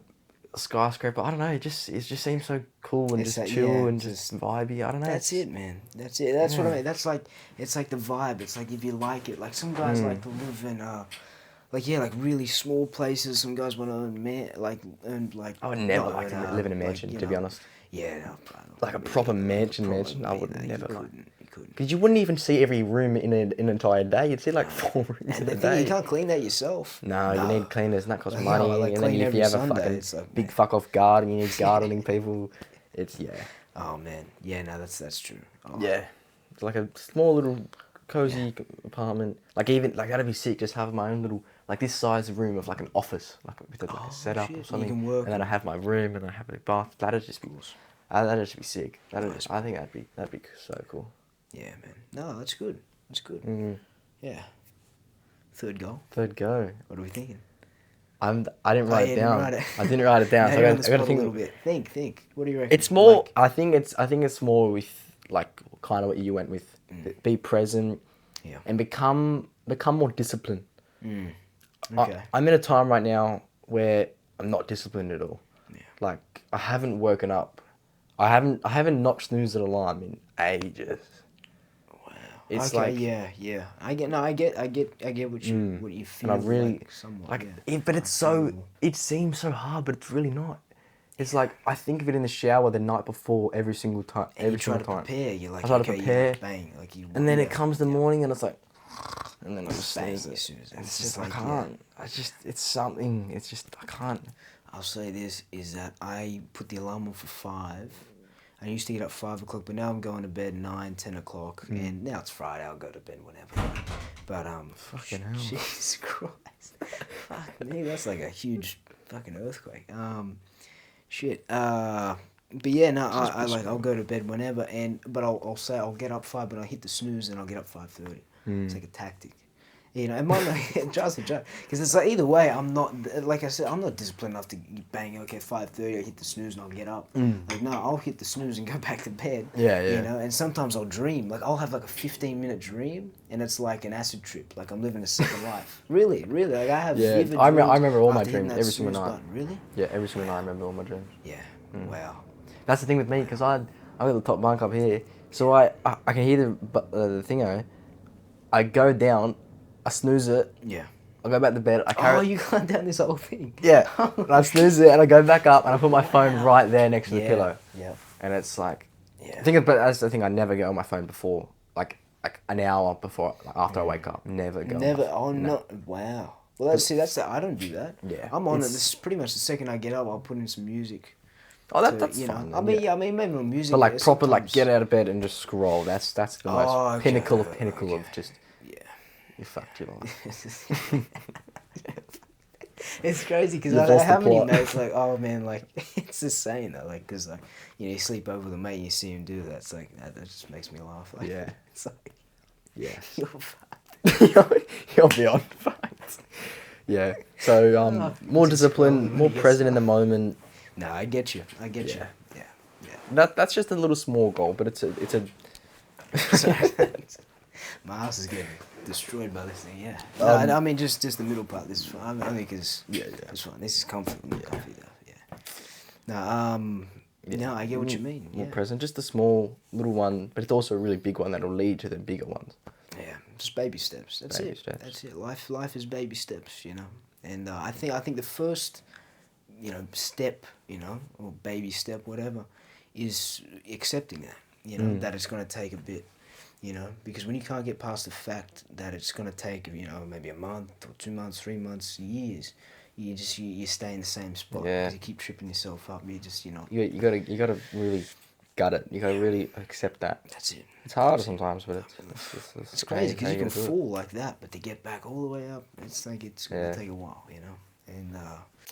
[SPEAKER 1] skyscraper. I don't know. It just seems so cool and
[SPEAKER 2] It's
[SPEAKER 1] just
[SPEAKER 2] that-
[SPEAKER 1] chill
[SPEAKER 2] yeah,
[SPEAKER 1] and just vibey. I don't know.
[SPEAKER 2] That's it, man. That's it. That's what I mean. That's like, it's like the vibe. It's like if you like it. Like some guys like to live in, like really small places. Some guys want to earn like.
[SPEAKER 1] I would never
[SPEAKER 2] not
[SPEAKER 1] like
[SPEAKER 2] earn,
[SPEAKER 1] to live in a mansion,
[SPEAKER 2] you
[SPEAKER 1] to be
[SPEAKER 2] know.
[SPEAKER 1] honest.
[SPEAKER 2] Yeah, no,
[SPEAKER 1] Like a proper mansion. I would never like.
[SPEAKER 2] You couldn't.
[SPEAKER 1] Because you wouldn't even see every room in an entire day. You'd see like 4 rooms
[SPEAKER 2] And
[SPEAKER 1] in
[SPEAKER 2] the
[SPEAKER 1] a
[SPEAKER 2] thing,
[SPEAKER 1] day.
[SPEAKER 2] you can't clean that yourself.
[SPEAKER 1] No, you need cleaners, and that costs
[SPEAKER 2] Like,
[SPEAKER 1] money.
[SPEAKER 2] yeah, like
[SPEAKER 1] and then
[SPEAKER 2] clean
[SPEAKER 1] if
[SPEAKER 2] every
[SPEAKER 1] you have
[SPEAKER 2] Sunday,
[SPEAKER 1] a fucking
[SPEAKER 2] it's like,
[SPEAKER 1] big
[SPEAKER 2] man.
[SPEAKER 1] fuck off garden, you need gardening people. It's
[SPEAKER 2] Oh man, yeah, no, that's true. Oh.
[SPEAKER 1] yeah. It's like a small little cozy apartment. Like even like that'd be sick. Just have my own little like this size room of like an office, like with like a setup
[SPEAKER 2] shit,
[SPEAKER 1] or
[SPEAKER 2] you
[SPEAKER 1] something.
[SPEAKER 2] can work
[SPEAKER 1] And then I have my room and I have a bath. That'd just be sick.
[SPEAKER 2] Nice,
[SPEAKER 1] I think that'd be so cool.
[SPEAKER 2] Yeah, man. No, that's good. That's good.
[SPEAKER 1] Mm.
[SPEAKER 2] Yeah. Third goal.
[SPEAKER 1] Third go.
[SPEAKER 2] What are we thinking?
[SPEAKER 1] I didn't write it down.
[SPEAKER 2] Didn't write it.
[SPEAKER 1] I didn't write it down.
[SPEAKER 2] Now
[SPEAKER 1] so
[SPEAKER 2] you're
[SPEAKER 1] I
[SPEAKER 2] on the
[SPEAKER 1] gotta
[SPEAKER 2] spot a
[SPEAKER 1] think.
[SPEAKER 2] little bit. Think. What do you reckon?
[SPEAKER 1] It's more.
[SPEAKER 2] Like,
[SPEAKER 1] I think it's more with like kind of what you went with. Be present.
[SPEAKER 2] Yeah.
[SPEAKER 1] And become more disciplined.
[SPEAKER 2] Okay.
[SPEAKER 1] I'm in a time right now where I'm not disciplined at all.
[SPEAKER 2] Yeah.
[SPEAKER 1] Like I haven't woken up. I haven't not snoozed an alarm in ages.
[SPEAKER 2] Wow.
[SPEAKER 1] It's
[SPEAKER 2] okay.
[SPEAKER 1] like
[SPEAKER 2] Yeah. I get what you feel.
[SPEAKER 1] and I really
[SPEAKER 2] like somewhat.
[SPEAKER 1] like
[SPEAKER 2] yeah.
[SPEAKER 1] it, but it's so it seems so hard, but it's really not. It's like I think of it in the shower the night before every single time.
[SPEAKER 2] And you
[SPEAKER 1] Every
[SPEAKER 2] try
[SPEAKER 1] single
[SPEAKER 2] to
[SPEAKER 1] time.
[SPEAKER 2] prepare. You're like,
[SPEAKER 1] I try to
[SPEAKER 2] okay,
[SPEAKER 1] prepare,
[SPEAKER 2] you're like, bang, like you.
[SPEAKER 1] and then
[SPEAKER 2] yeah,
[SPEAKER 1] it comes the morning and it's like, and then I'm just
[SPEAKER 2] bang
[SPEAKER 1] snoozing.
[SPEAKER 2] as soon as
[SPEAKER 1] It's just
[SPEAKER 2] like,
[SPEAKER 1] I can't. It's something. It's just I can't.
[SPEAKER 2] I'll say this is that I put the alarm on for 5. I used to get up 5 o'clock, but now I'm going to bed 9, 10 o'clock, and now it's Friday. I'll go to bed whenever. But
[SPEAKER 1] Fucking hell.
[SPEAKER 2] Jesus Christ, fuck me, that's like a huge fucking earthquake. Shit. But yeah, no, I like I'll go to bed whenever, but I'll say I'll get up 5, but I'll hit the snooze and I'll get up 5:30. It's like a tactic. You know, it might not, it drives me because it's like either way, I'm not, like I said, I'm not disciplined enough to bang, okay, 5:30, I hit the snooze and I'll get up. Like, no, I'll hit the snooze and go back to bed.
[SPEAKER 1] Yeah.
[SPEAKER 2] You know, and sometimes I'll dream. Like, I'll have like a 15-minute dream and it's like an acid trip. Like, I'm living a second life. Really. Like, I have vivid dreams.
[SPEAKER 1] I remember all my
[SPEAKER 2] after hitting
[SPEAKER 1] dreams
[SPEAKER 2] that
[SPEAKER 1] every single
[SPEAKER 2] snooze
[SPEAKER 1] night.
[SPEAKER 2] button. Really?
[SPEAKER 1] Yeah, every single night I remember all my dreams.
[SPEAKER 2] Yeah. Wow.
[SPEAKER 1] That's the thing with me, because I got the top bunk up here, so I can hear the thingo. I go down, I snooze it,
[SPEAKER 2] Yeah.
[SPEAKER 1] I go back to bed, I carry
[SPEAKER 2] Oh, you gone down this whole thing?
[SPEAKER 1] Yeah, and I snooze it, and I go back up, and I put my phone right there next to the pillow.
[SPEAKER 2] Yeah.
[SPEAKER 1] And it's like,
[SPEAKER 2] Yeah.
[SPEAKER 1] but that's the thing, I never get on my phone before, like an hour before, like after I wake up, never go
[SPEAKER 2] Never.
[SPEAKER 1] on my phone.
[SPEAKER 2] Oh, no. Wow. Well, I don't do that.
[SPEAKER 1] Yeah,
[SPEAKER 2] I'm on it.
[SPEAKER 1] it's-
[SPEAKER 2] This is pretty much the second I get up, I'll put in some music.
[SPEAKER 1] Oh,
[SPEAKER 2] to,
[SPEAKER 1] that's
[SPEAKER 2] you know,
[SPEAKER 1] fine.
[SPEAKER 2] I mean, maybe no music.
[SPEAKER 1] But like
[SPEAKER 2] yeah,
[SPEAKER 1] proper, like
[SPEAKER 2] sometimes-
[SPEAKER 1] get out of bed and just scroll. That's the most
[SPEAKER 2] okay,
[SPEAKER 1] pinnacle of
[SPEAKER 2] okay.
[SPEAKER 1] just
[SPEAKER 2] Yeah.
[SPEAKER 1] you fucked your life.
[SPEAKER 2] It's crazy because
[SPEAKER 1] You've
[SPEAKER 2] I
[SPEAKER 1] lost
[SPEAKER 2] have
[SPEAKER 1] the
[SPEAKER 2] many
[SPEAKER 1] plot.
[SPEAKER 2] mates like, oh man, like it's just saying that, like, because like you sleep over with a mate, and you see him do that. It's like that just makes me laugh. Like,
[SPEAKER 1] Yeah.
[SPEAKER 2] It's like
[SPEAKER 1] Yeah.
[SPEAKER 2] you're fucked.
[SPEAKER 1] You're beyond fucked. Yeah. So more
[SPEAKER 2] Jesus
[SPEAKER 1] disciplined,
[SPEAKER 2] Christ,
[SPEAKER 1] more
[SPEAKER 2] yes.
[SPEAKER 1] present in the moment.
[SPEAKER 2] No, I get you. I get you.
[SPEAKER 1] Yeah.
[SPEAKER 2] Yeah.
[SPEAKER 1] That's just a little small goal, but it's a
[SPEAKER 2] Sorry. My house is getting destroyed by this thing. Yeah. No, I mean just the middle part. This is fine. I think it's it's fine. This is comfy. Comfy though. Yeah. No. No, I get what you mean.
[SPEAKER 1] more
[SPEAKER 2] Yeah.
[SPEAKER 1] present. Just a small little one, but it's also a really big one that'll lead to the bigger ones.
[SPEAKER 2] Yeah, just baby steps. That's
[SPEAKER 1] Baby
[SPEAKER 2] it.
[SPEAKER 1] steps.
[SPEAKER 2] That's it. Life is baby steps, you know. And I think the first, step, or baby step, whatever, is accepting that, that it's going to take a bit, because when you can't get past the fact that it's going to take, maybe a month or 2 months, 3 months, years, you stay in the same spot.
[SPEAKER 1] Yeah.
[SPEAKER 2] 'Cause you keep tripping yourself up. You just,
[SPEAKER 1] You gotta really gut it. You gotta really accept that.
[SPEAKER 2] That's it.
[SPEAKER 1] It's hard sometimes, but
[SPEAKER 2] It's crazy because you can fall like that, but to get back all the way up, it's like it's gonna take a while, you know. And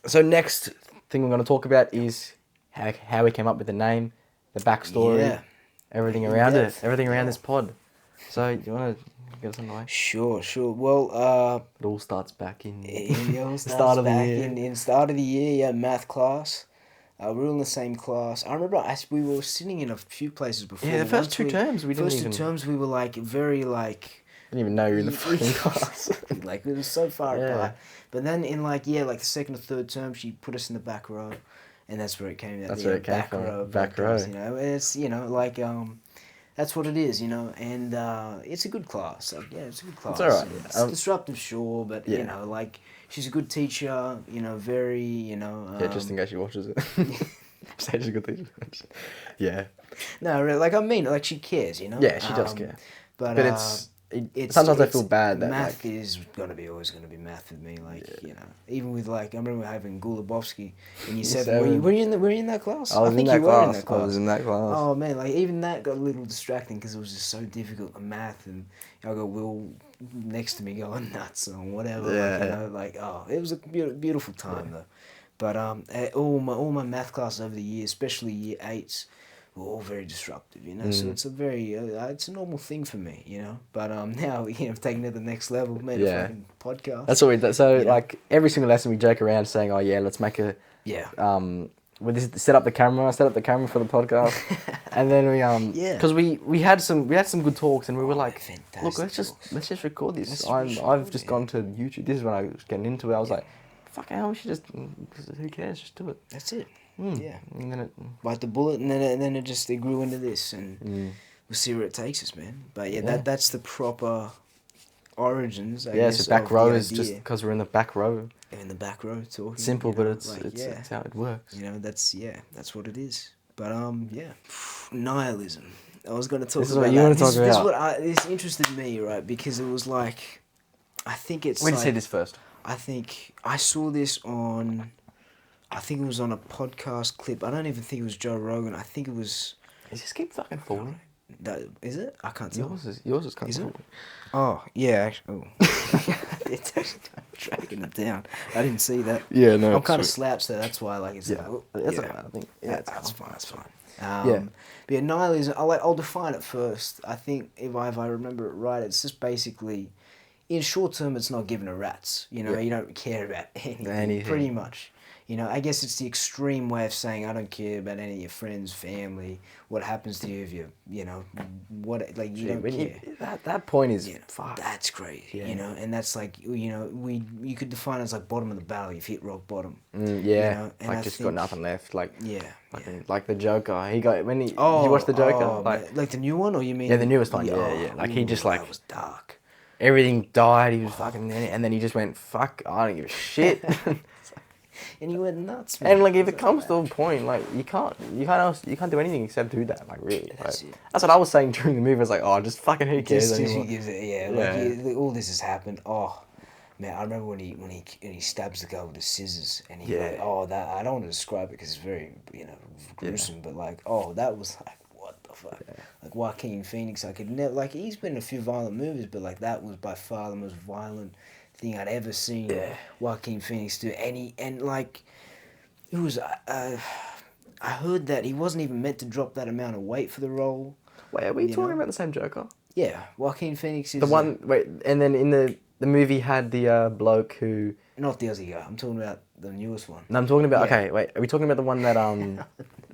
[SPEAKER 1] so next thing we're gonna talk about is how we came up with the name, the backstory, everything around it, everything around this pod. So you wanna get us on the way?
[SPEAKER 2] Sure. Well,
[SPEAKER 1] it all starts back in
[SPEAKER 2] the
[SPEAKER 1] start of the year.
[SPEAKER 2] In start of the year, math class. We were in the same class. I remember we were sitting in a few places before.
[SPEAKER 1] Yeah, the first two terms we
[SPEAKER 2] were like very like.
[SPEAKER 1] Didn't even know you were in the fucking class.
[SPEAKER 2] Like it was so far apart. But then in like the second or third term, she put us in the back row, and that's where it came.
[SPEAKER 1] That's where it came from. Back row.
[SPEAKER 2] You know, it's like that's what it is, you know, and it's a good class. Like, it's a good class.
[SPEAKER 1] It's alright.
[SPEAKER 2] It's disruptive, sure, but you know, like she's a good teacher. You know, very, you know.
[SPEAKER 1] Just in case she watches it. Say she's a good teacher. Yeah.
[SPEAKER 2] No, really, like I mean, like she cares, you know.
[SPEAKER 1] Yeah, she does care.
[SPEAKER 2] But
[SPEAKER 1] sometimes I feel bad that
[SPEAKER 2] math is always gonna be math with me. Like you know, even with like I remember having Gulabowski in year 7. Were you in that class?
[SPEAKER 1] I think you were in that class. I was in that class.
[SPEAKER 2] Oh man, like even that got a little distracting because it was just so difficult the math, and I got Will next to me going nuts or whatever.
[SPEAKER 1] Yeah.
[SPEAKER 2] Like, you know, it was a beautiful time though. But all my math classes over the years, especially year 8s. Were all very disruptive, you know. So it's a very it's a normal thing for me, you know. But now I've taken it to the next level, made a fucking podcast.
[SPEAKER 1] That's what we do. So like every single lesson we joke around saying, "Oh yeah, let's make a we set up the camera for the podcast," and then we because we had some good talks, and we were like, "Look, let's just record this." I've just gone to YouTube. This is when I was getting into it. I was like, "Fuck hell, we should just who cares? Just do it."
[SPEAKER 2] That's it.
[SPEAKER 1] Yeah, and then
[SPEAKER 2] bite the bullet, and then it grew into this, and we'll see where it takes us, man. But that's the proper origins. I guess,
[SPEAKER 1] so back row is just because we're in the back row.
[SPEAKER 2] In the back row, talking.
[SPEAKER 1] Simple, but it's how it works.
[SPEAKER 2] You know, that's what it is. But nihilism. I was going to talk about that. This interested me, right? Because it was like, I think it's.
[SPEAKER 1] Where did you see this first?
[SPEAKER 2] I think I saw this on. I think it was on a podcast clip. I don't even think it was Joe Rogan. I think it was...
[SPEAKER 1] Does this keep fucking falling?
[SPEAKER 2] Is it? I can't tell.
[SPEAKER 1] Yours is kind of falling.
[SPEAKER 2] Oh, yeah, actually. Oh. It's actually dragging it down. I didn't see that.
[SPEAKER 1] Yeah, no.
[SPEAKER 2] I'm kind of slouched there. That's why it's
[SPEAKER 1] like... That's alright, I think. Yeah,
[SPEAKER 2] that's fine. But nihilism, I'll define it first. I think if I remember it right, it's just basically... In short term, it's not giving a rat's. You know, you don't care about anything. Pretty much. You know, I guess it's the extreme way of saying I don't care about any of your friends, family, what happens to you if you don't care.
[SPEAKER 1] That point is fuck.
[SPEAKER 2] That's crazy, you know, and that's like, you know, you could define it as like bottom of the barrel. You've hit rock bottom.
[SPEAKER 1] You know? And like just got nothing left. Like like the Joker. He watched the Joker.
[SPEAKER 2] Like the new one, or you mean?
[SPEAKER 1] Yeah, the newest one. Yeah. Like he just like
[SPEAKER 2] that was dark.
[SPEAKER 1] Everything died. He was fucking, and then he just went fuck. I don't give a shit.
[SPEAKER 2] And you went nuts, man.
[SPEAKER 1] And like, if it comes to a point, like you can't do anything except do that. Like really, that's what I was saying during the movie. I was like, oh, just fucking who cares anymore?
[SPEAKER 2] He gives it, like all this has happened. Oh, man, I remember when he stabs the guy with the scissors, and he like, that I don't want to describe it because it's very gruesome, but like, that was like, what the fuck? Yeah. Like Joaquin Phoenix, I could never like he's been in a few violent movies, but like that was by far the most violent thing I'd ever seen Joaquin Phoenix do. And like it was I heard that he wasn't even meant to drop that amount of weight for the role.
[SPEAKER 1] Wait, are we talking about the same Joker?
[SPEAKER 2] Yeah, Joaquin Phoenix is
[SPEAKER 1] the one. Wait, and then in the movie had the bloke who.
[SPEAKER 2] Not the Aussie guy. I'm talking about the newest one.
[SPEAKER 1] No, I'm talking about. Okay, wait. Are we talking about the one that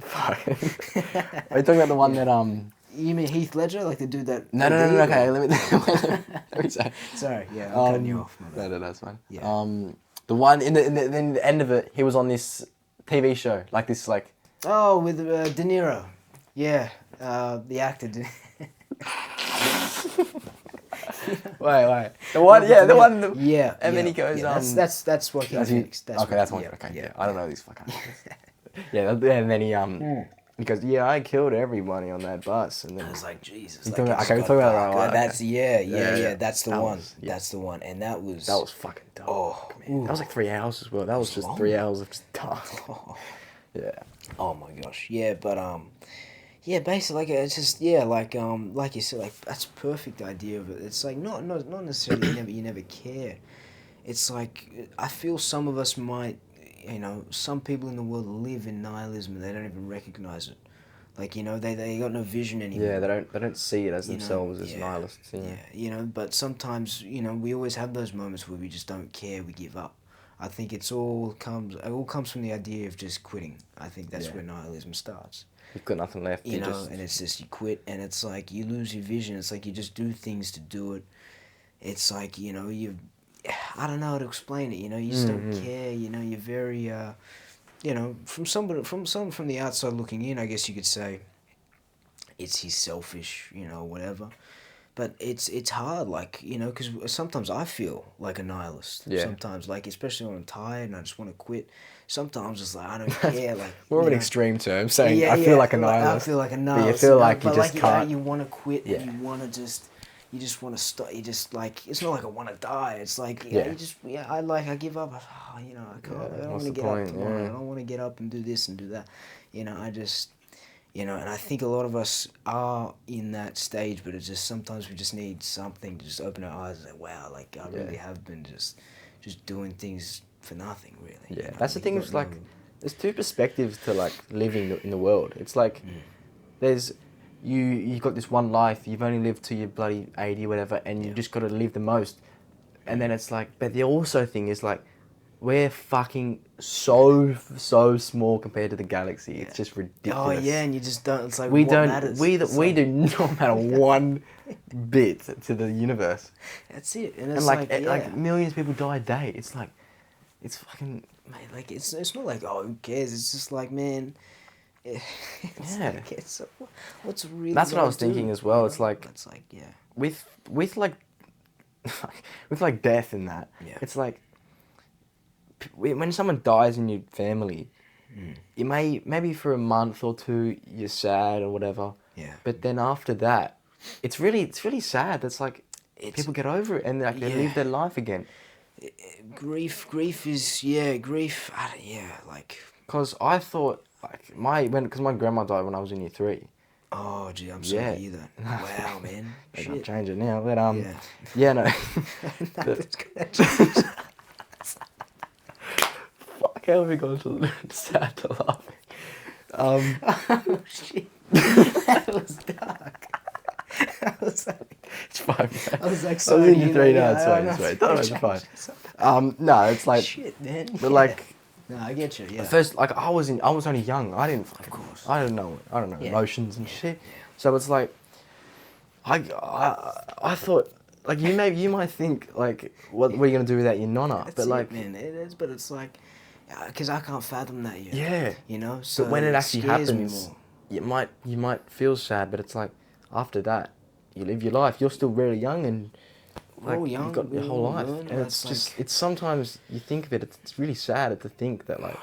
[SPEAKER 1] fuck. Are we talking about the one that
[SPEAKER 2] You mean Heath Ledger, like the dude that?
[SPEAKER 1] No. Okay, let me say.
[SPEAKER 2] Sorry, I'm cutting you off.
[SPEAKER 1] No, that's fine. Yeah. The one in the end of it, he was on this TV show, like this, like.
[SPEAKER 2] Oh, with De Niro. Yeah, the actor.
[SPEAKER 1] Wait. The one, the one. And then he goes,
[SPEAKER 2] That's what Phoenix.
[SPEAKER 1] That's one. Okay, yeah. I don't know these fucking. And then he goes, I killed everybody on that bus, and then
[SPEAKER 2] I was like, Jesus.
[SPEAKER 1] We're talking about that.
[SPEAKER 2] That's that's the one. That's the one, and that was
[SPEAKER 1] fucking dark. Oh man, that was like 3 hours as well. That was just long. 3 hours of just dark. Yeah.
[SPEAKER 2] Oh my gosh. Yeah, but Yeah, basically, like it's just like you said, like that's a perfect idea of it. It's like not necessarily you never care. It's like I feel some of us might, some people in the world live in nihilism and they don't even recognize it. Like they got no vision anymore.
[SPEAKER 1] Yeah, they don't see it as
[SPEAKER 2] You know,
[SPEAKER 1] themselves as
[SPEAKER 2] yeah,
[SPEAKER 1] nihilists. Yeah.
[SPEAKER 2] yeah. But sometimes we always have those moments where we just don't care. We give up. I think it all comes from the idea of just quitting. I think that's
[SPEAKER 1] Yeah.
[SPEAKER 2] where nihilism starts.
[SPEAKER 1] You've got nothing left.
[SPEAKER 2] And it's just you quit, and it's like you lose your vision. It's like you just do things to do it. It's like I don't know how to explain it. You just don't care. You're very from someone from the outside looking in, I guess you could say he's selfish, whatever. But it's hard, like, because sometimes I feel like a nihilist.
[SPEAKER 1] Yeah.
[SPEAKER 2] Sometimes, like, especially when I'm tired and I just want to quit. Sometimes it's like, I don't care, like...
[SPEAKER 1] More of an extreme term, saying I feel like a nihilist.
[SPEAKER 2] I feel like a
[SPEAKER 1] But
[SPEAKER 2] nihilist.
[SPEAKER 1] you feel like you
[SPEAKER 2] but
[SPEAKER 1] just can't...
[SPEAKER 2] you want to quit,
[SPEAKER 1] Yeah.
[SPEAKER 2] and you just want to stop. You just, like... It's not like I want to die. It's like,
[SPEAKER 1] Yeah.
[SPEAKER 2] I give up. I can't. I don't want to get up tomorrow.
[SPEAKER 1] Yeah.
[SPEAKER 2] I don't want to get up and do this and do that. I just... and I think a lot of us are in that stage, but it's just sometimes we just need something to just open our eyes and say, wow, like I really have been just doing things for nothing, really.
[SPEAKER 1] Yeah, that's the thing. It's like there's two perspectives to like living in the world. It's like there's you've got this one life. You've only lived till you're bloody 80, whatever, and you just got to live the most. And then it's like, but the also thing is like, we're fucking so small compared to the galaxy. It's just ridiculous.
[SPEAKER 2] Oh yeah, and you just don't. It's like
[SPEAKER 1] we
[SPEAKER 2] what
[SPEAKER 1] don't.
[SPEAKER 2] matters?
[SPEAKER 1] We
[SPEAKER 2] Like,
[SPEAKER 1] do not matter one bit to the universe.
[SPEAKER 2] That's it, and it's
[SPEAKER 1] like millions of people die a day. It's like, it's fucking.
[SPEAKER 2] Mate, like it's not like who cares? It's just like man. Like, what's really?
[SPEAKER 1] That's what I was thinking as well. It's like with like with like death and that.
[SPEAKER 2] Yeah.
[SPEAKER 1] It's like when someone dies in your family, you maybe for a month or two you're sad or whatever.
[SPEAKER 2] Yeah.
[SPEAKER 1] But then after that, it's really sad. It's like people get over it and like they live their life again.
[SPEAKER 2] Grief is grief. Like.
[SPEAKER 1] Because I thought like because my grandma died when I was in year 3.
[SPEAKER 2] Oh, gee, I'm sorry to hear that. Wow, man.
[SPEAKER 1] They
[SPEAKER 2] Shit.
[SPEAKER 1] can't change it now, but no.
[SPEAKER 2] That's good.
[SPEAKER 1] Fuck, how have we gone to sad to laughing?
[SPEAKER 2] Oh, shit. That was dark. I was like,
[SPEAKER 1] It's fine, mate.
[SPEAKER 2] I was like,
[SPEAKER 1] I was
[SPEAKER 2] sorry.
[SPEAKER 1] in year 3 now, it's fine. No, it's like,
[SPEAKER 2] shit, man.
[SPEAKER 1] but like,
[SPEAKER 2] no, I get you. Yeah.
[SPEAKER 1] at first, like I was only young. I didn't.
[SPEAKER 2] Of course.
[SPEAKER 1] I don't know
[SPEAKER 2] Yeah.
[SPEAKER 1] emotions and shit. So it's like, I thought like you might think like what are you gonna do without your nonna?
[SPEAKER 2] That's
[SPEAKER 1] but like,
[SPEAKER 2] man, it is. But it's like, because I can't fathom that yet.
[SPEAKER 1] yeah.
[SPEAKER 2] So
[SPEAKER 1] But when it actually
[SPEAKER 2] scares me
[SPEAKER 1] happens,
[SPEAKER 2] more.
[SPEAKER 1] you might feel sad, but it's like after that, you live your life. You're still very young and
[SPEAKER 2] We're all young,
[SPEAKER 1] you've got your
[SPEAKER 2] we're
[SPEAKER 1] whole
[SPEAKER 2] all
[SPEAKER 1] life,
[SPEAKER 2] young,
[SPEAKER 1] and
[SPEAKER 2] that's
[SPEAKER 1] it's just
[SPEAKER 2] like-
[SPEAKER 1] it's sometimes you think of it. It's really sad to think that like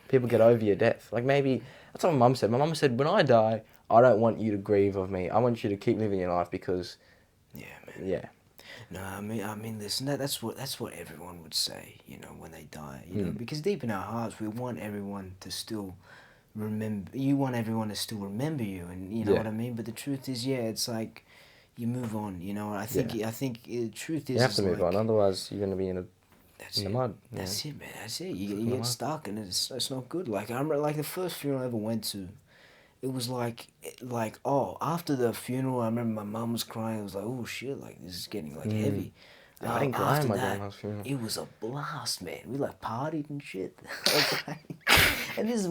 [SPEAKER 1] people get over your death. Like maybe that's what my mum said. My mum said, when I die, I don't want you to grieve of me. I want you to keep living your life because
[SPEAKER 2] Yeah, man.
[SPEAKER 1] yeah.
[SPEAKER 2] No, I mean, listen. That's what everyone would say, when they die, because deep in our hearts, we want everyone to still remember. You want everyone to still remember you, and you know what I mean. But the truth is, it's like you move on. I think the truth is
[SPEAKER 1] You have to
[SPEAKER 2] is
[SPEAKER 1] move
[SPEAKER 2] like,
[SPEAKER 1] on, otherwise you're gonna be in the mud.
[SPEAKER 2] That's it, man. That's it. You get stuck, and it's not good. Like I remember, like the first funeral I ever went to, it was like after the funeral, I remember my mum was crying. I was like, oh shit, like this is getting like heavy.
[SPEAKER 1] I didn't cry at
[SPEAKER 2] After
[SPEAKER 1] my
[SPEAKER 2] that,
[SPEAKER 1] grandma's funeral.
[SPEAKER 2] it was a blast, man. We like partied and shit. I was like, and this is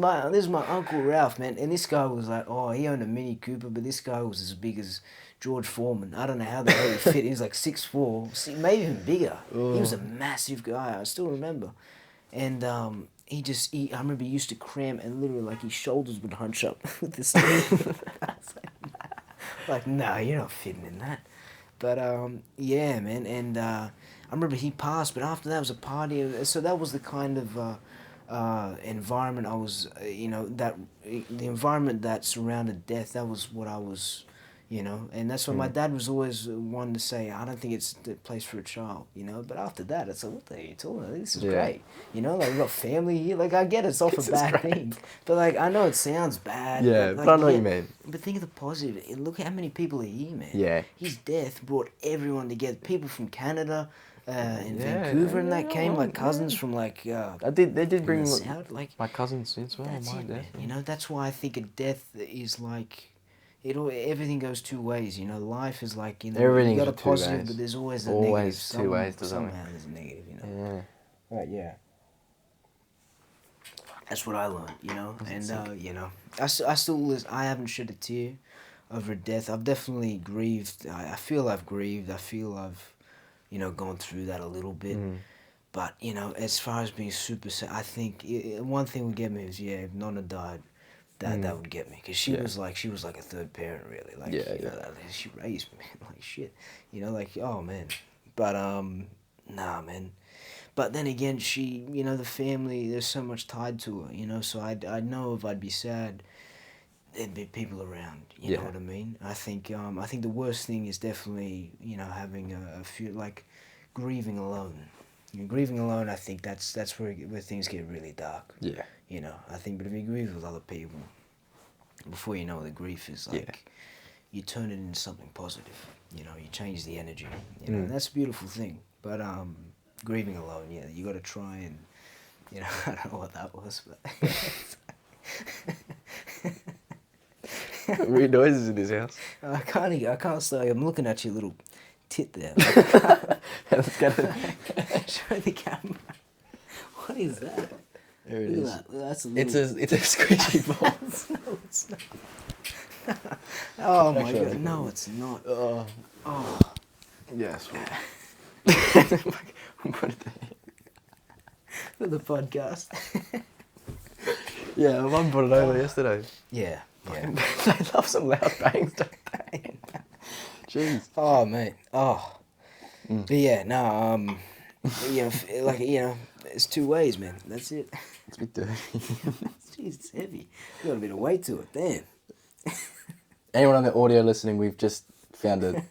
[SPEAKER 2] my uncle Ralph, man. And this guy was like, he owned a Mini Cooper, but this guy was as big as George Foreman. I don't know how the hell he fit. He was like 6'4", maybe even bigger. He was a massive guy. I still remember. And I remember he used to cram, and literally like his shoulders would hunch up with this thing. I was like, nah, you're not fitting in that. But yeah, man, and I remember he passed, but after that was a party. So that was the kind of environment I was, that the environment that surrounded death. That was what I was, you know. And that's why my dad was always one to say, I don't think it's the place for a child, you know. But after that, it's like, what the hell are you talking about? This is great, you know. Like, we got family here. Like, I get it's off a bad thing, but like, I know it sounds bad.
[SPEAKER 1] Yeah,
[SPEAKER 2] but
[SPEAKER 1] I know what you mean.
[SPEAKER 2] But think of the positive. Look how many people are here, man.
[SPEAKER 1] Yeah.
[SPEAKER 2] His death brought everyone together. People from Canada, in Vancouver, and that came like cousins from like.
[SPEAKER 1] They did bring
[SPEAKER 2] south, like
[SPEAKER 1] my cousins as well.
[SPEAKER 2] that's
[SPEAKER 1] My
[SPEAKER 2] it,
[SPEAKER 1] death.
[SPEAKER 2] man. You know, that's why I think a death is like. Everything goes two ways, you know. Life is like, you know,
[SPEAKER 1] Everything
[SPEAKER 2] you got a
[SPEAKER 1] is two
[SPEAKER 2] positive,
[SPEAKER 1] ways.
[SPEAKER 2] but there's always a
[SPEAKER 1] Always
[SPEAKER 2] negative.
[SPEAKER 1] two ways to something.
[SPEAKER 2] Somehow there's a negative, you know.
[SPEAKER 1] Yeah.
[SPEAKER 2] Right, yeah. That's what I learned, you know. And you know, I still I haven't shed a tear over a death. I've definitely grieved. I feel I've grieved. I feel I've, you know, gone through that a little bit. But you know, as far as being super sad, I think one thing would get me is if Nonna died. That would get me, because she was like a third parent, really. Like, you know, she raised me like shit, you know, like, oh man. But nah, man. But then again, she, you know, the family, there's so much tied to her, you know. So I know if I'd be sad, there'd be people around. You know what I mean? I think the worst thing is definitely, you know, having a few, like, grieving alone. You know, grieving alone, I think that's where things get really dark.
[SPEAKER 1] Yeah.
[SPEAKER 2] You know, I think, but if you grieve with other people, before you know, the grief is like, you turn it into something positive. You know, you change the energy. You know, and that's a beautiful thing. But grieving alone, you got to try and, you know, I don't know what that was, but.
[SPEAKER 1] Weird noises in his house.
[SPEAKER 2] I can't say. I'm looking at your little tit there.
[SPEAKER 1] Let's get it.
[SPEAKER 2] Show the camera. What is that?
[SPEAKER 1] There it
[SPEAKER 2] Look
[SPEAKER 1] is.
[SPEAKER 2] at that. That's a little...
[SPEAKER 1] It's a squishy ball.
[SPEAKER 2] No, it's not. Oh my
[SPEAKER 1] Actually,
[SPEAKER 2] god, no, it's not.
[SPEAKER 1] Oh. Yes. Put it there.
[SPEAKER 2] For the podcast.
[SPEAKER 1] Yeah, my mum brought it over yesterday.
[SPEAKER 2] Yeah.
[SPEAKER 1] They love some loud bangs, don't they? Jeez.
[SPEAKER 2] Oh mate. Oh. But yeah, no. You know, like, you know, it's two ways, man. That's it.
[SPEAKER 1] It's a bit dirty.
[SPEAKER 2] Jeez, it's heavy. Got a bit of weight to it. Damn.
[SPEAKER 1] Anyone on the audio listening, we've just found a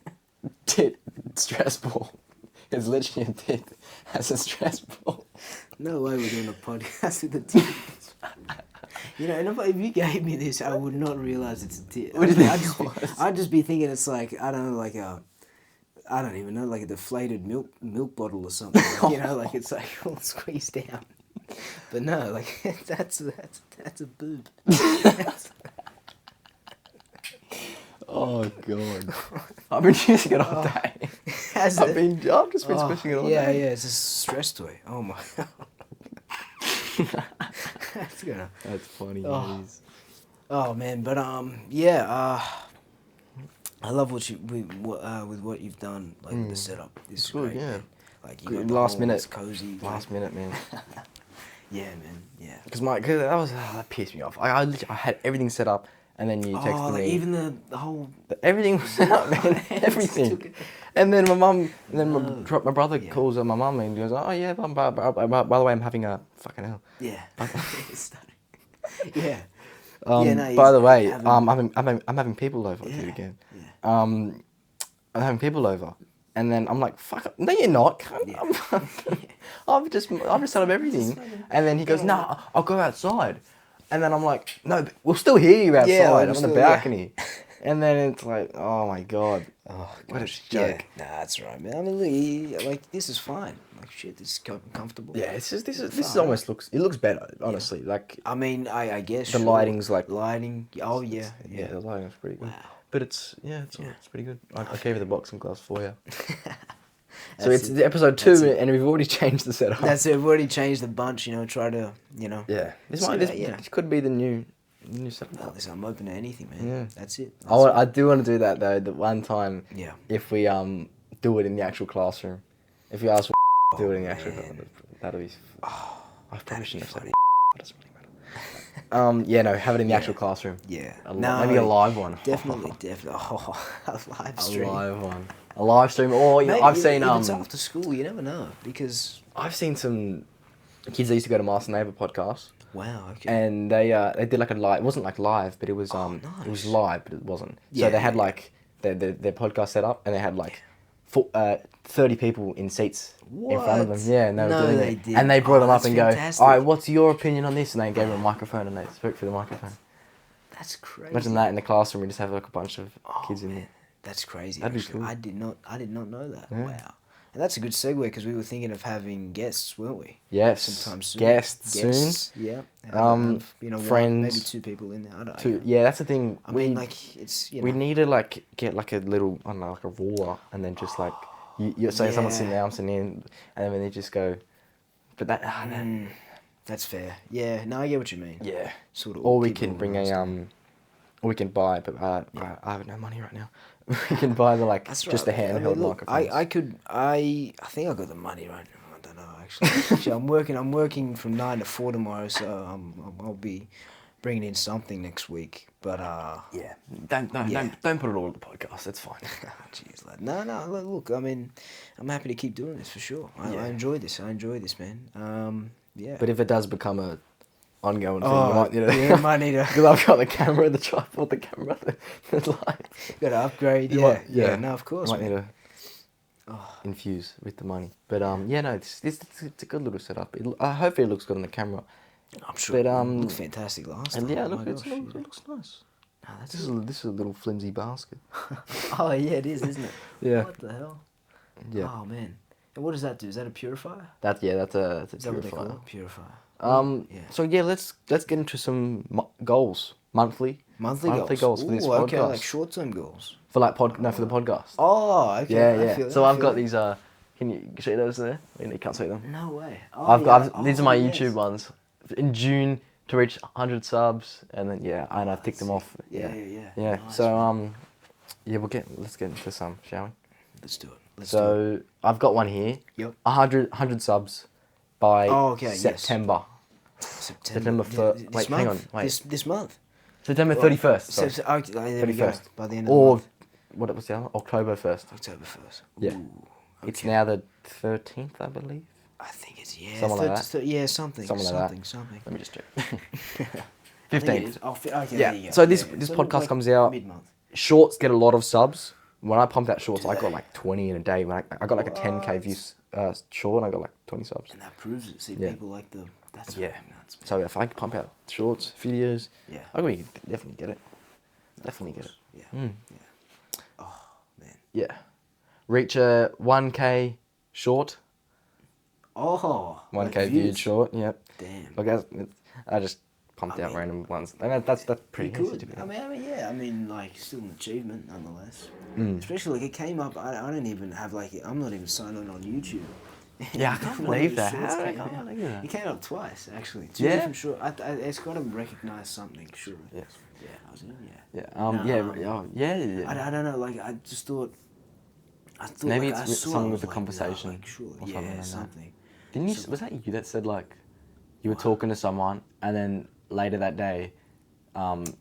[SPEAKER 1] tit stress ball. It's literally a tit as a stress ball.
[SPEAKER 2] No way we're doing a podcast with a tit. You know, and if you gave me this, I would not realize it's a tit.
[SPEAKER 1] What do you think
[SPEAKER 2] I'd just be thinking it's like, I don't know, like I don't even know, like a deflated milk bottle or something. You know, like it's like all squeezed down. But no, like that's a boob.
[SPEAKER 1] Oh god. I've been using it all day.
[SPEAKER 2] I've
[SPEAKER 1] just been squishing it all day.
[SPEAKER 2] Yeah, it's a stress toy. Oh my god.
[SPEAKER 1] That's funny.
[SPEAKER 2] Oh man, but yeah, I love with what you've done, like with the setup. This is
[SPEAKER 1] good,
[SPEAKER 2] great,
[SPEAKER 1] yeah.
[SPEAKER 2] man. Like you got
[SPEAKER 1] Last minute.
[SPEAKER 2] it's cozy.
[SPEAKER 1] Last minute, man.
[SPEAKER 2] Yeah, man. Yeah.
[SPEAKER 1] Because that pissed me off. I had everything set up, and then you texted
[SPEAKER 2] like
[SPEAKER 1] me.
[SPEAKER 2] even the whole.
[SPEAKER 1] Everything was set up, man. Everything. And then my brother calls up my mum and goes, "Oh yeah, by the way, I'm having a fucking hell."
[SPEAKER 2] Yeah. Yeah.
[SPEAKER 1] By the way, I'm having people over again.
[SPEAKER 2] Yeah.
[SPEAKER 1] I'm having people over, and then I'm like, "Fuck, no, you're not." I've just set up everything, and then he goes, "Nah, I'll go outside," and then I'm like, "No, but we'll still hear you outside. I'm on the balcony." And then it's like, oh my god, what a joke.
[SPEAKER 2] Yeah. Nah, that's right, man. I mean, look, like this is fine. Like shit, this is comfortable.
[SPEAKER 1] Yeah, this is almost looks better, honestly. Like,
[SPEAKER 2] I mean, I guess
[SPEAKER 1] the lighting's like
[SPEAKER 2] lighting. Oh yeah,
[SPEAKER 1] yeah, the lighting's pretty good.
[SPEAKER 2] Wow.
[SPEAKER 1] But it's pretty good. I gave you the boxing gloves for you. So it's the episode 2, and we've already changed the setup.
[SPEAKER 2] That's it. We've already changed the bunch. You know, try to
[SPEAKER 1] Yeah, this
[SPEAKER 2] this
[SPEAKER 1] could be the new setup.
[SPEAKER 2] Well, listen, I'm open to anything, man.
[SPEAKER 1] Yeah.
[SPEAKER 2] That's it.
[SPEAKER 1] I do want to do that though. The one time,
[SPEAKER 2] Yeah.
[SPEAKER 1] if we do it in the actual classroom, if you ask to do it in the actual classroom, that'll be. I probably shouldn't have said it. That doesn't really matter. Yeah, no, have it in the actual classroom.
[SPEAKER 2] Yeah.
[SPEAKER 1] Maybe a live one.
[SPEAKER 2] Definitely. Oh, a live stream.
[SPEAKER 1] A live stream, or
[SPEAKER 2] Maybe,
[SPEAKER 1] I've seen
[SPEAKER 2] if it's after school, you never know, because
[SPEAKER 1] I've seen some kids that used to go to Master Neighbour podcast.
[SPEAKER 2] wow, okay.
[SPEAKER 1] And they did like a live. It wasn't like live, but it was
[SPEAKER 2] nice.
[SPEAKER 1] it was live, but it wasn't.
[SPEAKER 2] Yeah,
[SPEAKER 1] So they had
[SPEAKER 2] yeah.
[SPEAKER 1] like their podcast set up, and they had like 30 people in seats in front of them. Yeah, and they were doing it.
[SPEAKER 2] didn't.
[SPEAKER 1] And they brought them up and
[SPEAKER 2] fantastic.
[SPEAKER 1] go, all right, what's your opinion on this? And they gave them a microphone and they spoke through the microphone.
[SPEAKER 2] That's crazy.
[SPEAKER 1] Imagine that in the classroom. We just have like a bunch of kids in there.
[SPEAKER 2] That's crazy.
[SPEAKER 1] That'd be
[SPEAKER 2] actually.
[SPEAKER 1] cool.
[SPEAKER 2] I did not know that.
[SPEAKER 1] Yeah.
[SPEAKER 2] Wow. And that's a good segue because we were thinking of having guests, weren't we?
[SPEAKER 1] Yes.
[SPEAKER 2] Sometime soon.
[SPEAKER 1] Guests soon.
[SPEAKER 2] Yeah.
[SPEAKER 1] Friends.
[SPEAKER 2] Maybe 2 people in there. I don't know.
[SPEAKER 1] Two. Yeah, that's the thing.
[SPEAKER 2] I mean, like, it's,
[SPEAKER 1] we need to like get like a little, I don't know, like a ruler, and then just like you say someone's sitting there, I'm sitting in, and then they just go. But that.
[SPEAKER 2] That's fair. Yeah. No, I get what you mean.
[SPEAKER 1] Yeah.
[SPEAKER 2] Sort of.
[SPEAKER 1] Or we can bring or we can buy, but I have no money right now. We can buy the like
[SPEAKER 2] That's right.
[SPEAKER 1] just the handheld microphones.
[SPEAKER 2] I think I got the money right now. I don't know actually. Actually, I'm working from 9 to 4 tomorrow, so I'll be bringing in something next week. But
[SPEAKER 1] yeah, don't put it all on the podcast. That's fine.
[SPEAKER 2] Jeez, lad. No. Look, I mean, I'm happy to keep doing this for sure. I enjoy this. Man. Yeah.
[SPEAKER 1] But if it does become a ongoing thing, you might need to.
[SPEAKER 2] Yeah, might need to.
[SPEAKER 1] Because I've got the camera, the tripod, the camera, the lights.
[SPEAKER 2] Got to upgrade. Yeah. No, of course.
[SPEAKER 1] Might need to infuse with the money. But yeah, no, it's a good little setup. Hopefully, it looks good on the camera.
[SPEAKER 2] I'm sure. But it looked fantastic last time.
[SPEAKER 1] And yeah,
[SPEAKER 2] it
[SPEAKER 1] looks nice.
[SPEAKER 2] No,
[SPEAKER 1] This is a little flimsy basket.
[SPEAKER 2] Oh yeah, it is, isn't it?
[SPEAKER 1] Yeah.
[SPEAKER 2] What the hell?
[SPEAKER 1] Yeah.
[SPEAKER 2] Oh man. And what does that do? Is that a purifier?
[SPEAKER 1] That's a
[SPEAKER 2] Is that what they
[SPEAKER 1] purifier.
[SPEAKER 2] call it? Purifier.
[SPEAKER 1] Yeah. So yeah, let's get into some goals. Monthly goals for this podcast.
[SPEAKER 2] Okay, like short-term goals.
[SPEAKER 1] For like for the podcast.
[SPEAKER 2] Oh, okay.
[SPEAKER 1] Yeah. So I've got these. Can you see those there? You can't see them.
[SPEAKER 2] No way.
[SPEAKER 1] These are my YouTube ones. In June to reach 100 subs, and then I've ticked them off.
[SPEAKER 2] Yeah.
[SPEAKER 1] Nice, so let's get into some, shall we?
[SPEAKER 2] Let's do it.
[SPEAKER 1] So I've got one here.
[SPEAKER 2] Yep.
[SPEAKER 1] 100 subs by
[SPEAKER 2] September.
[SPEAKER 1] September 1st. Wait, hang on. Wait.
[SPEAKER 2] This month.
[SPEAKER 1] September 31st. Sorry.
[SPEAKER 2] Okay, there we go. By the end of
[SPEAKER 1] or
[SPEAKER 2] the month.
[SPEAKER 1] what was the other? October 1st.
[SPEAKER 2] October 1st.
[SPEAKER 1] Yeah.
[SPEAKER 2] Okay.
[SPEAKER 1] It's now the 13th, I believe.
[SPEAKER 2] I think it's
[SPEAKER 1] something like that.
[SPEAKER 2] Something.
[SPEAKER 1] Let me just check.
[SPEAKER 2] 15th.
[SPEAKER 1] Yeah.
[SPEAKER 2] Okay. There you go.
[SPEAKER 1] So this podcast comes out.
[SPEAKER 2] Mid-month.
[SPEAKER 1] Shorts get a lot of subs. When I pumped out shorts, I got like 20 in a day. When I got like a 10K views short, and I got like 20 subs.
[SPEAKER 2] And that proves it. See, people like the. That's
[SPEAKER 1] yeah.
[SPEAKER 2] Nuts,
[SPEAKER 1] So if I pump out shorts, videos, I could definitely get it.
[SPEAKER 2] Yeah.
[SPEAKER 1] Yeah.
[SPEAKER 2] Oh man.
[SPEAKER 1] Yeah. Reach a 1K short.
[SPEAKER 2] Oh.
[SPEAKER 1] 1K viewed short. Yep.
[SPEAKER 2] Damn.
[SPEAKER 1] Look, I just pumped out random ones. And that's pretty easy to be.
[SPEAKER 2] I mean, like, still an achievement nonetheless.
[SPEAKER 1] Mm.
[SPEAKER 2] Especially like it came up. I don't even have like. I'm not even signed on YouTube.
[SPEAKER 1] Yeah, I can't believe that.
[SPEAKER 2] It came up twice actually. Two
[SPEAKER 1] Yeah.
[SPEAKER 2] different short. It's got to recognize something, surely.
[SPEAKER 1] Yes.
[SPEAKER 2] Yeah, I was in.
[SPEAKER 1] Yeah.
[SPEAKER 2] I don't know. Like I just thought.
[SPEAKER 1] Maybe
[SPEAKER 2] like,
[SPEAKER 1] it's something with the conversation.
[SPEAKER 2] Like, surely.
[SPEAKER 1] Or something like
[SPEAKER 2] something.
[SPEAKER 1] That. Didn't you? Was that you that said like, you were talking to someone and then later that day,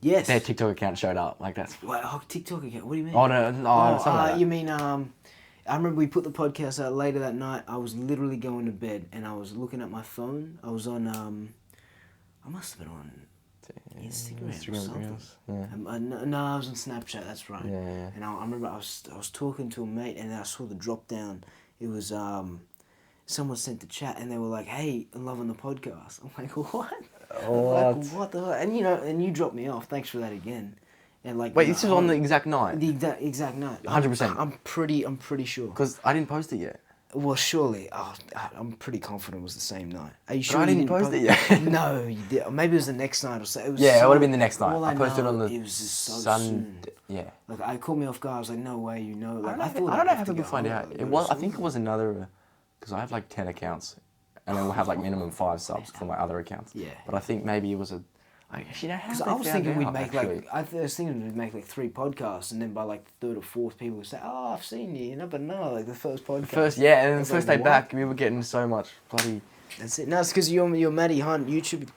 [SPEAKER 2] yes,
[SPEAKER 1] their TikTok account showed up. Like that's.
[SPEAKER 2] Wait, TikTok account? What do you mean?
[SPEAKER 1] Oh no, something like that.
[SPEAKER 2] You mean I remember we put the podcast out later that night. I was literally going to bed and I was looking at my phone. I was on I must have been on Instagram or something.
[SPEAKER 1] Reels. Yeah.
[SPEAKER 2] No, I was on Snapchat. That's right.
[SPEAKER 1] Yeah.
[SPEAKER 2] And I remember I was talking to a mate and I saw the drop down. It was someone sent the chat and they were like, "Hey, I'm loving the podcast." I'm like, "What?"
[SPEAKER 1] What?
[SPEAKER 2] Like, what the hell? And you dropped me off. Thanks for that again. And like,
[SPEAKER 1] wait, this is on the exact night.
[SPEAKER 2] The exact night.
[SPEAKER 1] 100%.
[SPEAKER 2] I'm pretty sure.
[SPEAKER 1] Because I didn't post it yet.
[SPEAKER 2] Well, surely. I'm pretty confident it was the same night. Are you sure?
[SPEAKER 1] But I didn't post it yet.
[SPEAKER 2] No, you did. Maybe it was the next night or so. It
[SPEAKER 1] would have been the next night. I posted
[SPEAKER 2] know,
[SPEAKER 1] on the
[SPEAKER 2] it was just so
[SPEAKER 1] Sunday.
[SPEAKER 2] soon.
[SPEAKER 1] Yeah.
[SPEAKER 2] Like, I caught me off guard. I was like, no way, you know. Like,
[SPEAKER 1] I don't know how people find out. I think it was another, because I have like 10 accounts, and then we'll have like minimum 5 subs for my other accounts.
[SPEAKER 2] Yeah.
[SPEAKER 1] But I think maybe it was a. Because
[SPEAKER 2] I was thinking we'd make like 3 podcasts, and then by like the 3rd or 4th, people would say, "Oh, I've seen you." You never know. Like the first podcast.
[SPEAKER 1] And then the first day back, we were getting so much bloody.
[SPEAKER 2] That's it. No, it's because you're Matty Hunt YouTube.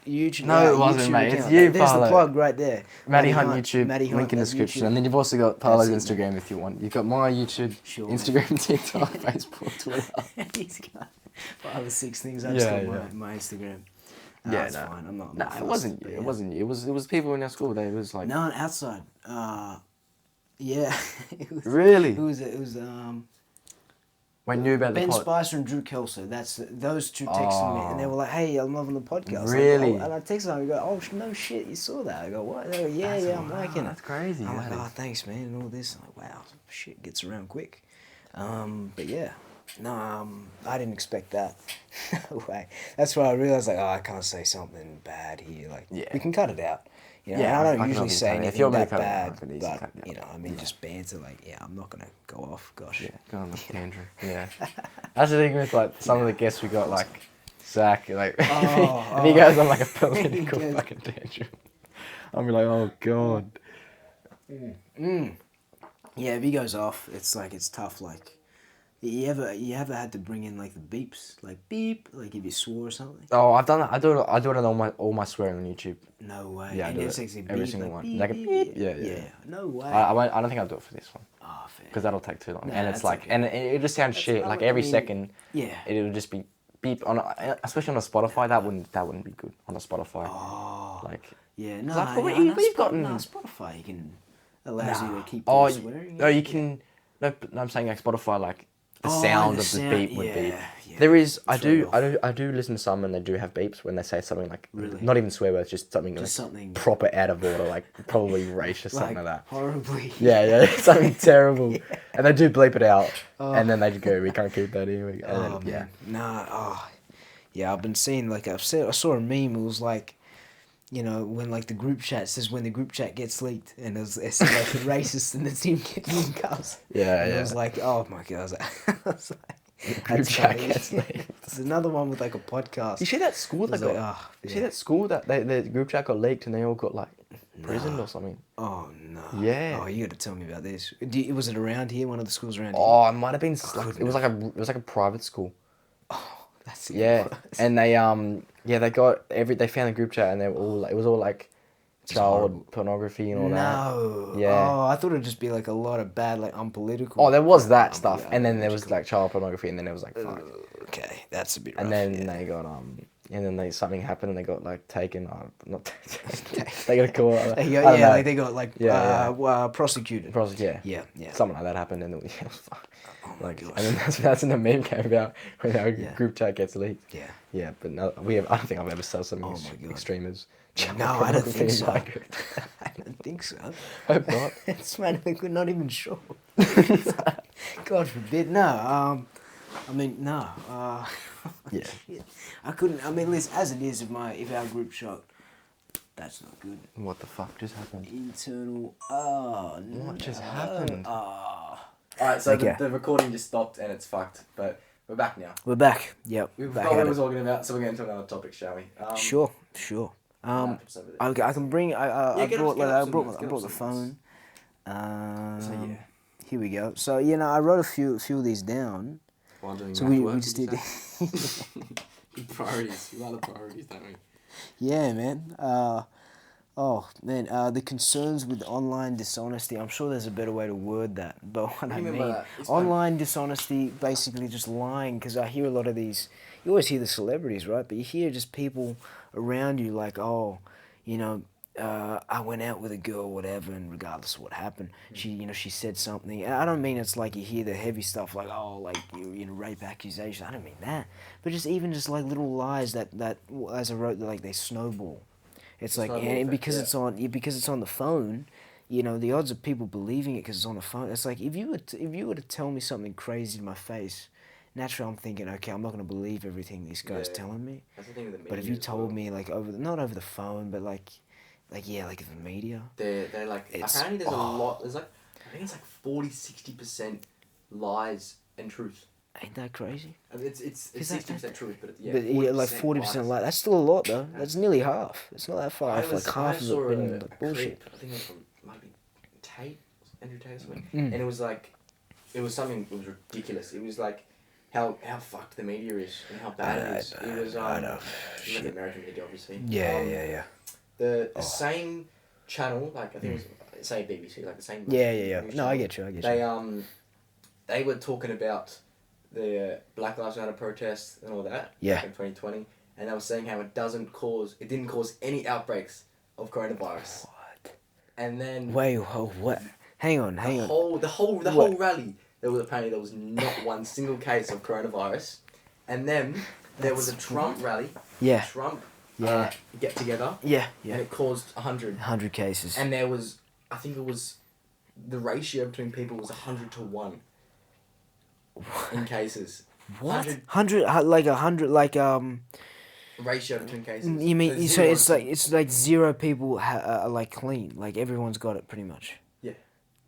[SPEAKER 1] No, it wasn't,
[SPEAKER 2] YouTube
[SPEAKER 1] mate.
[SPEAKER 2] account.
[SPEAKER 1] It's you,
[SPEAKER 2] There's
[SPEAKER 1] Paolo.
[SPEAKER 2] the plug right there.
[SPEAKER 1] Matty Hunt YouTube.
[SPEAKER 2] Matty Hunt,
[SPEAKER 1] link in the description,
[SPEAKER 2] YouTube.
[SPEAKER 1] and then you've also got Paolo's
[SPEAKER 2] That's it,
[SPEAKER 1] Instagram if you want. You've got my YouTube,
[SPEAKER 2] Sure,
[SPEAKER 1] Instagram, TikTok, Facebook, Twitter.
[SPEAKER 2] He's got 5 or 6 things. I just got my Instagram. It's fine. I'm not.
[SPEAKER 1] It wasn't you. It wasn't you. It was people in our school. They was like.
[SPEAKER 2] No, outside. Yeah.
[SPEAKER 1] Really?
[SPEAKER 2] It was
[SPEAKER 1] When you knew about
[SPEAKER 2] Ben
[SPEAKER 1] the pod.
[SPEAKER 2] Spicer and Drew Kelso. Those two texted me, and they were like, "Hey, I'm loving the podcast."
[SPEAKER 1] Really?
[SPEAKER 2] Like, oh, and I texted them. I go, "Oh no, shit, you saw that?" I go, "What?" They go, "Yeah,
[SPEAKER 1] That's-
[SPEAKER 2] yeah, I'm
[SPEAKER 1] wow,
[SPEAKER 2] liking it."
[SPEAKER 1] that's crazy,
[SPEAKER 2] I'm like,
[SPEAKER 1] that
[SPEAKER 2] "Oh,
[SPEAKER 1] is.
[SPEAKER 2] thanks, man," and all this. I'm like, "Wow, shit gets around quick." But yeah, no, I didn't expect that. No way. That's why I realized, like, oh, I can't say something bad here. Like,
[SPEAKER 1] Yeah.
[SPEAKER 2] we can cut it out. You know,
[SPEAKER 1] Yeah,
[SPEAKER 2] I
[SPEAKER 1] I
[SPEAKER 2] don't
[SPEAKER 1] can
[SPEAKER 2] usually
[SPEAKER 1] obviously
[SPEAKER 2] say
[SPEAKER 1] cut it. If
[SPEAKER 2] anything
[SPEAKER 1] you want me to
[SPEAKER 2] that
[SPEAKER 1] cut it out, I
[SPEAKER 2] bad,
[SPEAKER 1] could easily
[SPEAKER 2] but
[SPEAKER 1] cut it out.
[SPEAKER 2] you know, I mean, just banter. Like, yeah, I'm not gonna go off. Gosh.
[SPEAKER 1] Yeah, go on the tangent. Yeah. That's the thing with like some of the guests we got, like Zach, like if he goes on like a political
[SPEAKER 2] goes-
[SPEAKER 1] fucking tangent, I'll be like, oh god.
[SPEAKER 2] Yeah, if he goes off, it's like it's tough. Like, you ever had to bring in like the beeps, like beep, like if you swore or something?
[SPEAKER 1] Oh, I've done that. I do it on all my swearing on YouTube.
[SPEAKER 2] No way.
[SPEAKER 1] Yeah, I
[SPEAKER 2] and
[SPEAKER 1] do
[SPEAKER 2] it's
[SPEAKER 1] it.
[SPEAKER 2] actually
[SPEAKER 1] Every
[SPEAKER 2] beep,
[SPEAKER 1] single
[SPEAKER 2] like,
[SPEAKER 1] one.
[SPEAKER 2] beep,
[SPEAKER 1] Like a
[SPEAKER 2] beep,
[SPEAKER 1] beep.
[SPEAKER 2] beep.
[SPEAKER 1] Yeah.
[SPEAKER 2] No way.
[SPEAKER 1] I don't think I'll do it for this one
[SPEAKER 2] Oh, fair.
[SPEAKER 1] because that'll take too long,
[SPEAKER 2] Nah,
[SPEAKER 1] and it's
[SPEAKER 2] that's
[SPEAKER 1] like,
[SPEAKER 2] okay.
[SPEAKER 1] and it just sounds shit. Like
[SPEAKER 2] I
[SPEAKER 1] every
[SPEAKER 2] mean,
[SPEAKER 1] second,
[SPEAKER 2] Yeah.
[SPEAKER 1] it'll just be beep on, especially on a Spotify. That wouldn't be good on a Spotify.
[SPEAKER 2] Oh.
[SPEAKER 1] Like,
[SPEAKER 2] Yeah. No.
[SPEAKER 1] like,
[SPEAKER 2] No.
[SPEAKER 1] we've gotten.
[SPEAKER 2] Spotify. You can allows you to keep
[SPEAKER 1] Oh,
[SPEAKER 2] swearing.
[SPEAKER 1] no, you can. No, I'm saying like Spotify, like the sound of the beep would beep.
[SPEAKER 2] Yeah.
[SPEAKER 1] There is, I
[SPEAKER 2] Throw it
[SPEAKER 1] do, I do listen to some and they do have beeps when they say something like,
[SPEAKER 2] Really?
[SPEAKER 1] not even swear words, just something
[SPEAKER 2] Just
[SPEAKER 1] like
[SPEAKER 2] something-
[SPEAKER 1] proper out of order, like probably racist, something like that.
[SPEAKER 2] Horribly.
[SPEAKER 1] Yeah, something terrible, and they do bleep it out, and then they just go, we can't keep that in. And
[SPEAKER 2] Oh
[SPEAKER 1] then, yeah,
[SPEAKER 2] man. Nah. Oh. Yeah. I've been seeing like I saw a meme. It was like, you know, when like the group chat says when the group chat gets leaked, and it's like the racist and the team gets in cuffs.
[SPEAKER 1] Yeah,
[SPEAKER 2] and
[SPEAKER 1] yeah.
[SPEAKER 2] I was like, oh my god. I was like,
[SPEAKER 1] group
[SPEAKER 2] that's
[SPEAKER 1] chat
[SPEAKER 2] funny.
[SPEAKER 1] gets leaked.
[SPEAKER 2] There's another one with like a podcast.
[SPEAKER 1] You see that school that
[SPEAKER 2] I was
[SPEAKER 1] got?
[SPEAKER 2] like, oh,
[SPEAKER 1] You
[SPEAKER 2] yeah.
[SPEAKER 1] see that school that the group chat got leaked and they all got like prisoned or something?
[SPEAKER 2] Oh no.
[SPEAKER 1] Yeah.
[SPEAKER 2] Oh, you got to tell me about this. Was it around here? One of the schools around here?
[SPEAKER 1] Oh, it might have been.
[SPEAKER 2] couldn't
[SPEAKER 1] It was like a private school.
[SPEAKER 2] Oh, that's
[SPEAKER 1] Yeah, and they they got they found a group chat and they were all it was all like child
[SPEAKER 2] horrible.
[SPEAKER 1] pornography and all that.
[SPEAKER 2] No.
[SPEAKER 1] Yeah.
[SPEAKER 2] Oh, I thought it'd just be like a lot of bad, like unpolitical.
[SPEAKER 1] Oh, there was that stuff,
[SPEAKER 2] yeah,
[SPEAKER 1] and then there was like child pornography, and then there was like fuck.
[SPEAKER 2] Okay, that's a bit rough.
[SPEAKER 1] And then
[SPEAKER 2] yeah.
[SPEAKER 1] they got and then something happened and they got like taken. Not taken. They got a call.
[SPEAKER 2] They got, like they got like prosecuted.
[SPEAKER 1] Yeah.
[SPEAKER 2] Yeah.
[SPEAKER 1] Something like that happened, and it was fuck.
[SPEAKER 2] Oh my
[SPEAKER 1] Like,
[SPEAKER 2] gosh.
[SPEAKER 1] and then that's when the meme came about when our
[SPEAKER 2] Yeah.
[SPEAKER 1] group chat gets leaked.
[SPEAKER 2] Yeah.
[SPEAKER 1] Yeah, but no, I don't think I've ever said something
[SPEAKER 2] Oh my God.
[SPEAKER 1] extreme as
[SPEAKER 2] No, I don't
[SPEAKER 1] pornography
[SPEAKER 2] think
[SPEAKER 1] in
[SPEAKER 2] so.
[SPEAKER 1] my group.
[SPEAKER 2] I don't think so.
[SPEAKER 1] Hope not.
[SPEAKER 2] It's man, we're not even sure. God forbid. No. I mean, no.
[SPEAKER 1] Yeah.
[SPEAKER 2] Shit. I couldn't. I mean, listen, as it is, if our group shot, that's not good.
[SPEAKER 1] What the fuck just happened?
[SPEAKER 2] Internal. Oh no.
[SPEAKER 1] What just happened?
[SPEAKER 2] Oh.
[SPEAKER 1] Alright, so
[SPEAKER 2] Okay.
[SPEAKER 1] the recording just stopped and it's fucked, but we're back now.
[SPEAKER 2] We're back. Yep.
[SPEAKER 1] We've
[SPEAKER 2] back
[SPEAKER 1] got what
[SPEAKER 2] at
[SPEAKER 1] we
[SPEAKER 2] it.
[SPEAKER 1] was talking about, so we're going to another topic, shall we?
[SPEAKER 2] Sure.
[SPEAKER 1] laptop's over there.
[SPEAKER 2] Okay, I can bring. I
[SPEAKER 1] get
[SPEAKER 2] brought.
[SPEAKER 1] up
[SPEAKER 2] I
[SPEAKER 1] some
[SPEAKER 2] brought.
[SPEAKER 1] notes,
[SPEAKER 2] I
[SPEAKER 1] get
[SPEAKER 2] brought
[SPEAKER 1] up
[SPEAKER 2] the
[SPEAKER 1] some
[SPEAKER 2] phone.
[SPEAKER 1] So yeah.
[SPEAKER 2] Here we go. So I wrote a few of these down.
[SPEAKER 1] While doing
[SPEAKER 2] So
[SPEAKER 1] math
[SPEAKER 2] we
[SPEAKER 1] work,
[SPEAKER 2] just
[SPEAKER 1] you
[SPEAKER 2] did.
[SPEAKER 1] say? Priorities. We like the priorities, don't we?
[SPEAKER 2] Yeah, man. The concerns with online dishonesty. I'm sure there's a better way to word that, but what I
[SPEAKER 1] do you mean
[SPEAKER 2] mean,
[SPEAKER 1] by that? It's
[SPEAKER 2] online dishonesty, basically just lying. Because I hear a lot of these. You always hear the celebrities, right? But you hear just people around you like, oh, I went out with a girl, whatever, and regardless of what happened, she said something. And I don't mean it's like you hear the heavy stuff like, oh, like rape accusations. I don't mean that, but just like little lies that as I wrote, like they snowball. It's like,
[SPEAKER 1] Snowball
[SPEAKER 2] and
[SPEAKER 1] effect,
[SPEAKER 2] because
[SPEAKER 1] yeah.
[SPEAKER 2] because it's on the phone, the odds of people believing it because it's on the phone. It's like if you were to tell me something crazy to my face, naturally I'm thinking, okay, I'm not gonna believe everything this guy's telling me.
[SPEAKER 1] That's the thing with the media.
[SPEAKER 2] But if you
[SPEAKER 1] as
[SPEAKER 2] told
[SPEAKER 1] well.
[SPEAKER 2] me like not over the phone, but like the media.
[SPEAKER 1] They're like,
[SPEAKER 2] It's-
[SPEAKER 1] apparently there's a lot, there's like, I think it's like 40-60% lies and truth.
[SPEAKER 2] Ain't that crazy?
[SPEAKER 1] I mean, it's
[SPEAKER 2] Is that-
[SPEAKER 1] 60% truth, but yeah,
[SPEAKER 2] But yeah, like 40% like that's still a lot though. That's nearly half. It's not that far off. Like half of it been like bullshit.
[SPEAKER 1] Clip, I think it was from, might be Tate, Andrew Tate or something, and it was like, it was something, it was ridiculous. It was like, how fucked the media is and how bad it is. It was,
[SPEAKER 2] I know.
[SPEAKER 1] you know, the American media obviously.
[SPEAKER 2] Yeah.
[SPEAKER 1] The same channel, like I think it was, say BBC, like the same.
[SPEAKER 2] Yeah.
[SPEAKER 1] news
[SPEAKER 2] No, I
[SPEAKER 1] channel,
[SPEAKER 2] get you.
[SPEAKER 1] they were talking about the Black Lives Matter protests and all that.
[SPEAKER 2] Yeah.
[SPEAKER 1] In 2020, and they were saying how it didn't cause any outbreaks of coronavirus.
[SPEAKER 2] What?
[SPEAKER 1] And then
[SPEAKER 2] Wait, what? Hang on.
[SPEAKER 1] The whole rally, there was not one single case of coronavirus, and then there was a Trump rally.
[SPEAKER 2] Yeah.
[SPEAKER 1] Trump.
[SPEAKER 2] Yeah.
[SPEAKER 1] Get together.
[SPEAKER 2] Yeah.
[SPEAKER 1] And it caused 100.
[SPEAKER 2] 100 cases.
[SPEAKER 1] And there was, I think it was, the ratio between people was 100 to 1. In cases.
[SPEAKER 2] What? 100 like 100 like
[SPEAKER 1] ratio between cases.
[SPEAKER 2] You mean so it's like 0 people are like clean, like everyone's got it pretty much.
[SPEAKER 1] Yeah.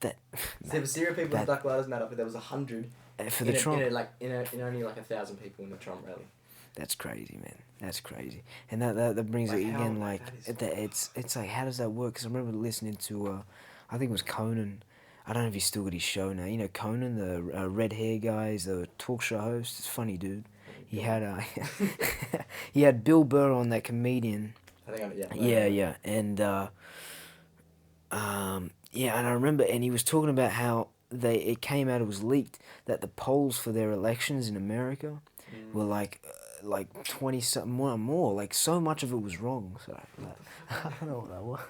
[SPEAKER 2] That.
[SPEAKER 1] There was 0 people in Black Lives Matter, but there was 100
[SPEAKER 2] for the Trump.
[SPEAKER 1] In only like 1,000 people in the Trump rally.
[SPEAKER 2] That's crazy, man. That's crazy, and that brings it again. Like it's like, how does that work? Because I remember listening to, I think it was Conan. I don't know if he's still got his show now. You know Conan, the red hair guy, is the talk show host. It's a funny dude. He had he had Bill Burr on, that comedian.
[SPEAKER 1] I think
[SPEAKER 2] Yeah, and and I remember, and he was talking about how it came out, it was leaked that the polls for their elections in America were like 20 something more, like so much of it was wrong. So I don't know what that was.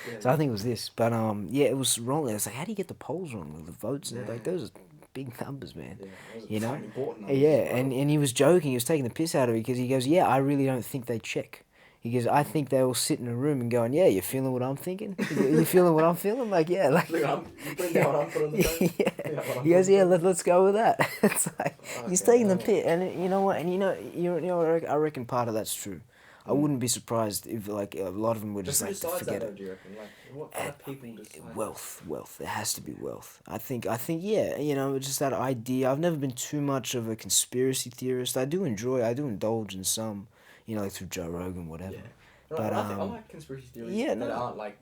[SPEAKER 2] Yeah. So I think it was this, but it was wrong. It's like, how do you get the polls wrong? Like the votes, like those are big numbers, man.
[SPEAKER 1] Yeah,
[SPEAKER 2] you know.
[SPEAKER 1] Important
[SPEAKER 2] numbers and he was joking. He was taking the piss out of it because he goes, "Yeah, I really don't think they check." He goes, "I think they all sit in a room and going, yeah, you feeling what I'm thinking? You feeling what I'm feeling? Like, yeah, like."
[SPEAKER 1] Look, I'm putting down what I'm putting on the phone.
[SPEAKER 2] Yeah. He goes, "Yeah, let's go with that." It's like he's taking the piss, and you know what? And you know, I reckon part of that's true. I wouldn't be surprised if like a lot of them would just like to forget it.
[SPEAKER 1] Do you reckon? Like, what kind of people decide?
[SPEAKER 2] Wealth. There has to be wealth. I think yeah. You know, just that idea. I've never been too much of a conspiracy theorist. I do indulge in some. You know, like through Joe Rogan, whatever.
[SPEAKER 1] Yeah.
[SPEAKER 2] But
[SPEAKER 1] I like conspiracy theories.
[SPEAKER 2] Yeah,
[SPEAKER 1] that aren't like.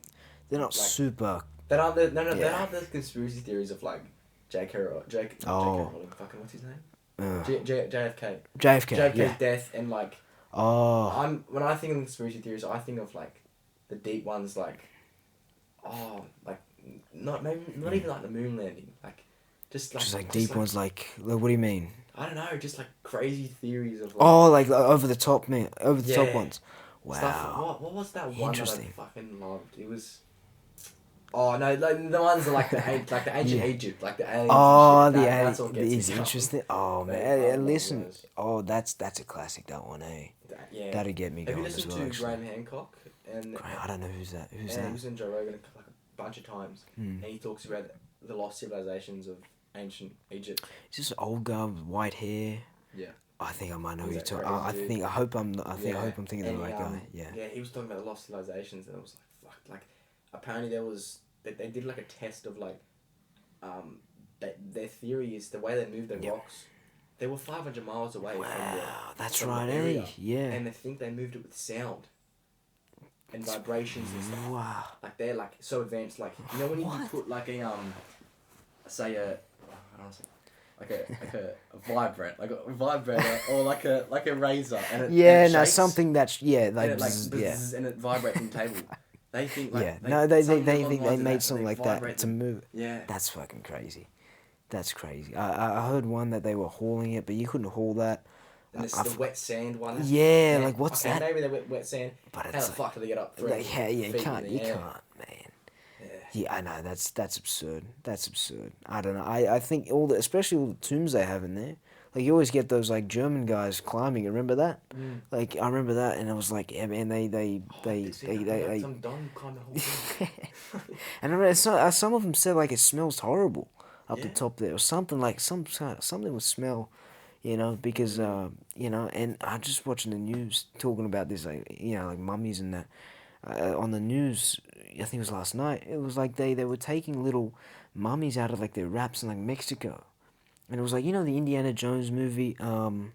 [SPEAKER 2] They're not super.
[SPEAKER 1] That aren't that aren't the conspiracy theories of like Jake Rowling. Fucking what's his name? JFK. JFK's death and like.
[SPEAKER 2] Oh.
[SPEAKER 1] When I think of conspiracy theories, I think of like the deep ones, like not even like the moon landing, like just like
[SPEAKER 2] deep ones, like what do you mean?
[SPEAKER 1] I don't know, just like crazy theories of.
[SPEAKER 2] Like over the top, man, over the top ones.
[SPEAKER 1] Wow. What was that one that I fucking loved? It was. Oh no! Like the ones that like the ancient Egypt, like the aliens.
[SPEAKER 2] Oh,
[SPEAKER 1] the
[SPEAKER 2] aliens.
[SPEAKER 1] That's what gets
[SPEAKER 2] It's interesting. Oh man, listen. Oh, that's a classic. That one, eh?
[SPEAKER 1] Yeah.
[SPEAKER 2] That'd get me going as well.
[SPEAKER 1] Have you listened to Graham Hancock?
[SPEAKER 2] I don't know who's that. Who's that?
[SPEAKER 1] He was in Joe Rogan like a bunch of times, and he talks about the lost civilizations of ancient Egypt.
[SPEAKER 2] Is this old guy with white hair?
[SPEAKER 1] Yeah.
[SPEAKER 2] I think I might know who you're talking. I hope I'm thinking of the right guy. Yeah.
[SPEAKER 1] Yeah, he was talking about the lost civilizations, and it was like fuck. Like apparently they did like a test of like, their theory is the way they moved their rocks. They were 500 miles away from the area,
[SPEAKER 2] yeah.
[SPEAKER 1] And they think they moved it with sound and vibrations and stuff.
[SPEAKER 2] Wow.
[SPEAKER 1] Like they're like so advanced. Like you know when you put like a vibrator or like a razor and it shakes,
[SPEAKER 2] something that's like
[SPEAKER 1] and it like and it vibrates on the table. They think like
[SPEAKER 2] they think they made something like that to move.
[SPEAKER 1] Yeah.
[SPEAKER 2] That's fucking crazy. That's crazy. I heard one that they were hauling it, but you couldn't haul that.
[SPEAKER 1] And this is the wet sand one.
[SPEAKER 2] Yeah, like what's that?
[SPEAKER 1] Maybe they wet sand.
[SPEAKER 2] But
[SPEAKER 1] how the fuck do they get up?
[SPEAKER 2] You can't, man. Yeah, I know. That's absurd. That's absurd. I don't know. I think especially all the tombs they have in there. Like you always get those like German guys climbing. Remember that? Like I remember that, and I was like, yeah, man, they
[SPEAKER 1] some don climbed the whole thing.
[SPEAKER 2] And I remember some of them said like it smells horrible up the top there, or something like something would smell, you know, because you know, and I just watching the news talking about this, like like mummies and that on the news. I think it was last night. It was like they were taking little mummies out of like their wraps in like Mexico, and it was like the Indiana Jones movie.
[SPEAKER 1] One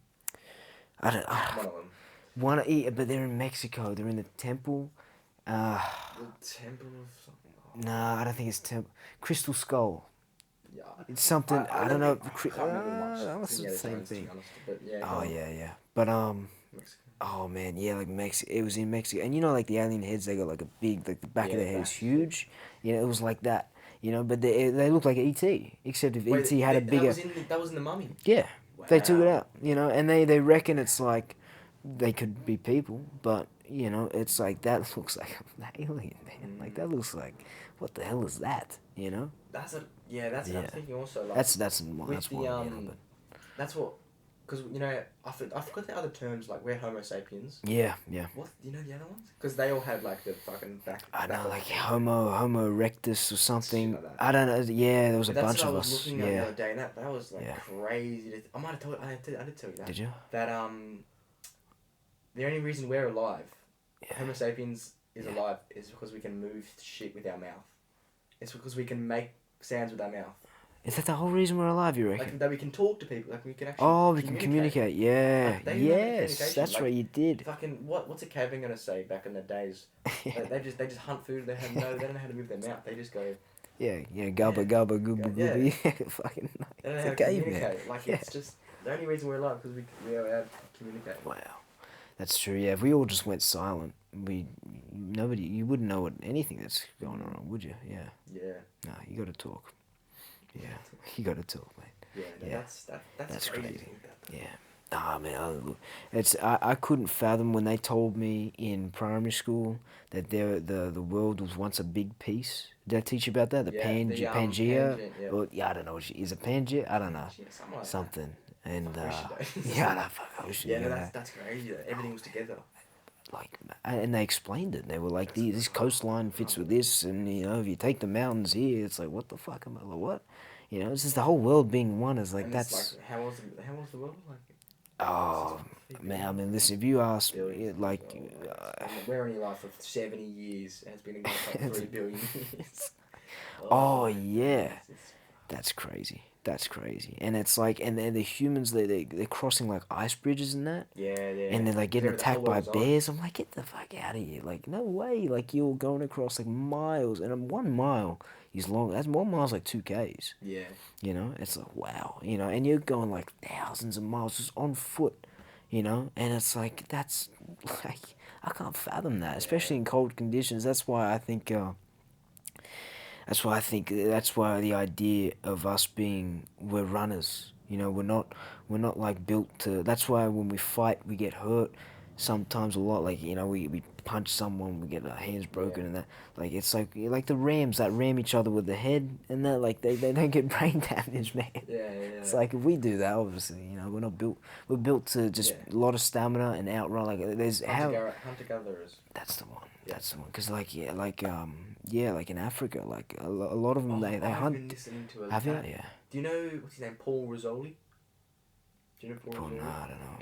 [SPEAKER 1] of them.
[SPEAKER 2] But they're in Mexico. They're in the temple.
[SPEAKER 1] The temple of something.
[SPEAKER 2] Nah, I don't think it's temple. Crystal Skull.
[SPEAKER 1] Yeah.
[SPEAKER 2] It's something I don't know.
[SPEAKER 1] I can't remember much.
[SPEAKER 2] That was the same thing.
[SPEAKER 1] But
[SPEAKER 2] yeah. But
[SPEAKER 1] Mexico.
[SPEAKER 2] Oh man, yeah, like Mexico. It was in Mexico, and like the alien heads, they got like a big, like the back of their head is huge. It was like that. But they look like E.T. Except if E.T. had a bigger.
[SPEAKER 1] That was in the mummy.
[SPEAKER 2] Yeah, wow. They took it out. And they reckon it's like they could be people, but you know, it's like that looks like an alien, man. Like that looks like, what the hell is that? You know?
[SPEAKER 3] That's a yeah. That's what I
[SPEAKER 2] Yeah.
[SPEAKER 3] was thinking also. Like
[SPEAKER 2] That's
[SPEAKER 3] with the
[SPEAKER 2] one. You know, but
[SPEAKER 3] that's what, because you know I forgot the other terms, like we're Homo sapiens.
[SPEAKER 2] yeah, yeah.
[SPEAKER 3] What do you know the other ones? Because they all have like the fucking back.
[SPEAKER 2] I
[SPEAKER 3] back
[SPEAKER 2] know,
[SPEAKER 3] of
[SPEAKER 2] like
[SPEAKER 3] the-
[SPEAKER 2] Homo erectus or
[SPEAKER 3] shit
[SPEAKER 2] something.
[SPEAKER 3] like that.
[SPEAKER 2] I don't know. Yeah, there was a
[SPEAKER 3] But that's
[SPEAKER 2] bunch
[SPEAKER 3] what I
[SPEAKER 2] of
[SPEAKER 3] was
[SPEAKER 2] us.
[SPEAKER 3] looking at the
[SPEAKER 2] Yeah.
[SPEAKER 3] other day, and that was like
[SPEAKER 2] Yeah.
[SPEAKER 3] crazy. I might have told I did tell you that.
[SPEAKER 2] Did you?
[SPEAKER 3] That the only reason we're alive,
[SPEAKER 2] Yeah.
[SPEAKER 3] Homo sapiens is
[SPEAKER 2] Yeah.
[SPEAKER 3] alive, is because we can move shit with our mouth. It's because we can make sounds with our mouth.
[SPEAKER 2] Is that the whole reason we're alive? You reckon?
[SPEAKER 3] Like that we can talk to people. Like we can actually.
[SPEAKER 2] Oh, we can communicate. Yeah.
[SPEAKER 3] Like, they know
[SPEAKER 2] Yes,
[SPEAKER 3] communication,
[SPEAKER 2] that's
[SPEAKER 3] like,
[SPEAKER 2] right. You did.
[SPEAKER 3] Fucking what's a caveman gonna say back in the days? They just hunt food. They don't know how to move their mouth. They just go.
[SPEAKER 2] Yeah, gubba
[SPEAKER 3] Yeah.
[SPEAKER 2] gubba gooba
[SPEAKER 3] Yeah.
[SPEAKER 2] gooby. Yeah, fucking.
[SPEAKER 3] They don't know
[SPEAKER 2] It's
[SPEAKER 3] how
[SPEAKER 2] a
[SPEAKER 3] to
[SPEAKER 2] caveman.
[SPEAKER 3] communicate. Like
[SPEAKER 2] Yeah.
[SPEAKER 3] it's just the only reason we're alive because we are able to communicate.
[SPEAKER 2] Wow, that's true. Yeah, if we all just went silent, you wouldn't know anything that's going on, would you? Yeah.
[SPEAKER 3] Yeah.
[SPEAKER 2] No, you got to talk. Yeah, you got to talk, mate.
[SPEAKER 3] Yeah. No,
[SPEAKER 2] Yeah.
[SPEAKER 3] That's
[SPEAKER 2] crazy.
[SPEAKER 3] to think about that.
[SPEAKER 2] Yeah. Ah, man, I couldn't fathom when they told me in primary school that the world was once a big piece. Did I teach you about that? The
[SPEAKER 3] Yeah,
[SPEAKER 2] Pangea?
[SPEAKER 3] Pangea, yeah.
[SPEAKER 2] Or, yeah, I don't know. Is it Pangea? I don't know.
[SPEAKER 3] Yeah, something like
[SPEAKER 2] Something. And,
[SPEAKER 3] Fuck, we should know.
[SPEAKER 2] yeah, no, fuck, I wish
[SPEAKER 3] Yeah,
[SPEAKER 2] you
[SPEAKER 3] no,
[SPEAKER 2] knew that.
[SPEAKER 3] that's crazy. That everything was together.
[SPEAKER 2] Like, and they explained it. They were like, this coastline fits with this, and you know, if you take the mountains here, it's like, what the fuck am I like, what? You know, it's just the whole world being one is like,
[SPEAKER 3] And
[SPEAKER 2] that's.
[SPEAKER 3] it's like, how was the world like?
[SPEAKER 2] Oh man, I mean, listen, if you ask,
[SPEAKER 3] Billions,
[SPEAKER 2] like,
[SPEAKER 3] we're only alive for 70 years. And it's been going for like 3 billion years.
[SPEAKER 2] oh yeah,
[SPEAKER 3] it's-
[SPEAKER 2] that's crazy. That's crazy. And it's like, and then the humans, they're crossing like ice bridges and that.
[SPEAKER 3] yeah.
[SPEAKER 2] And they're like getting
[SPEAKER 3] Remember the whole
[SPEAKER 2] attacked by
[SPEAKER 3] world's on.
[SPEAKER 2] bears. I'm like, get the fuck out of here! Like, no way! Like you're going across like miles, and 1 mile is long. That's 1 mile's like 2 k's.
[SPEAKER 3] Yeah.
[SPEAKER 2] You know, it's like wow. You know, and you're going like thousands of miles just on foot. You know, and it's like that's like I can't fathom that, especially in cold conditions. That's why I think. That's why the idea of us being we're runners. You know, we're not like built to. That's why when we fight, we get hurt. Sometimes a lot. Like you know, we punch someone, we get our hands broken,
[SPEAKER 3] Yeah.
[SPEAKER 2] and that. Like it's like the rams that ram each other with the head, and that like they don't get brain damage, man.
[SPEAKER 3] Yeah.
[SPEAKER 2] It's like if we do that, obviously, you know, we're not built. We're built to just
[SPEAKER 3] Yeah.
[SPEAKER 2] a lot of stamina and outrun. Like there's
[SPEAKER 3] Hunter gatherers.
[SPEAKER 2] that's the one.
[SPEAKER 3] Yeah.
[SPEAKER 2] That's the one. Cause like like in Africa, like a lot of them they
[SPEAKER 3] I've been
[SPEAKER 2] hunt.
[SPEAKER 3] listening to a
[SPEAKER 2] Have you?
[SPEAKER 3] that.
[SPEAKER 2] Yeah.
[SPEAKER 3] Do you know what's his name? Paul Rizzoli. Do you know Paul
[SPEAKER 2] Oh,
[SPEAKER 3] Rizzoli?
[SPEAKER 2] no, I don't know.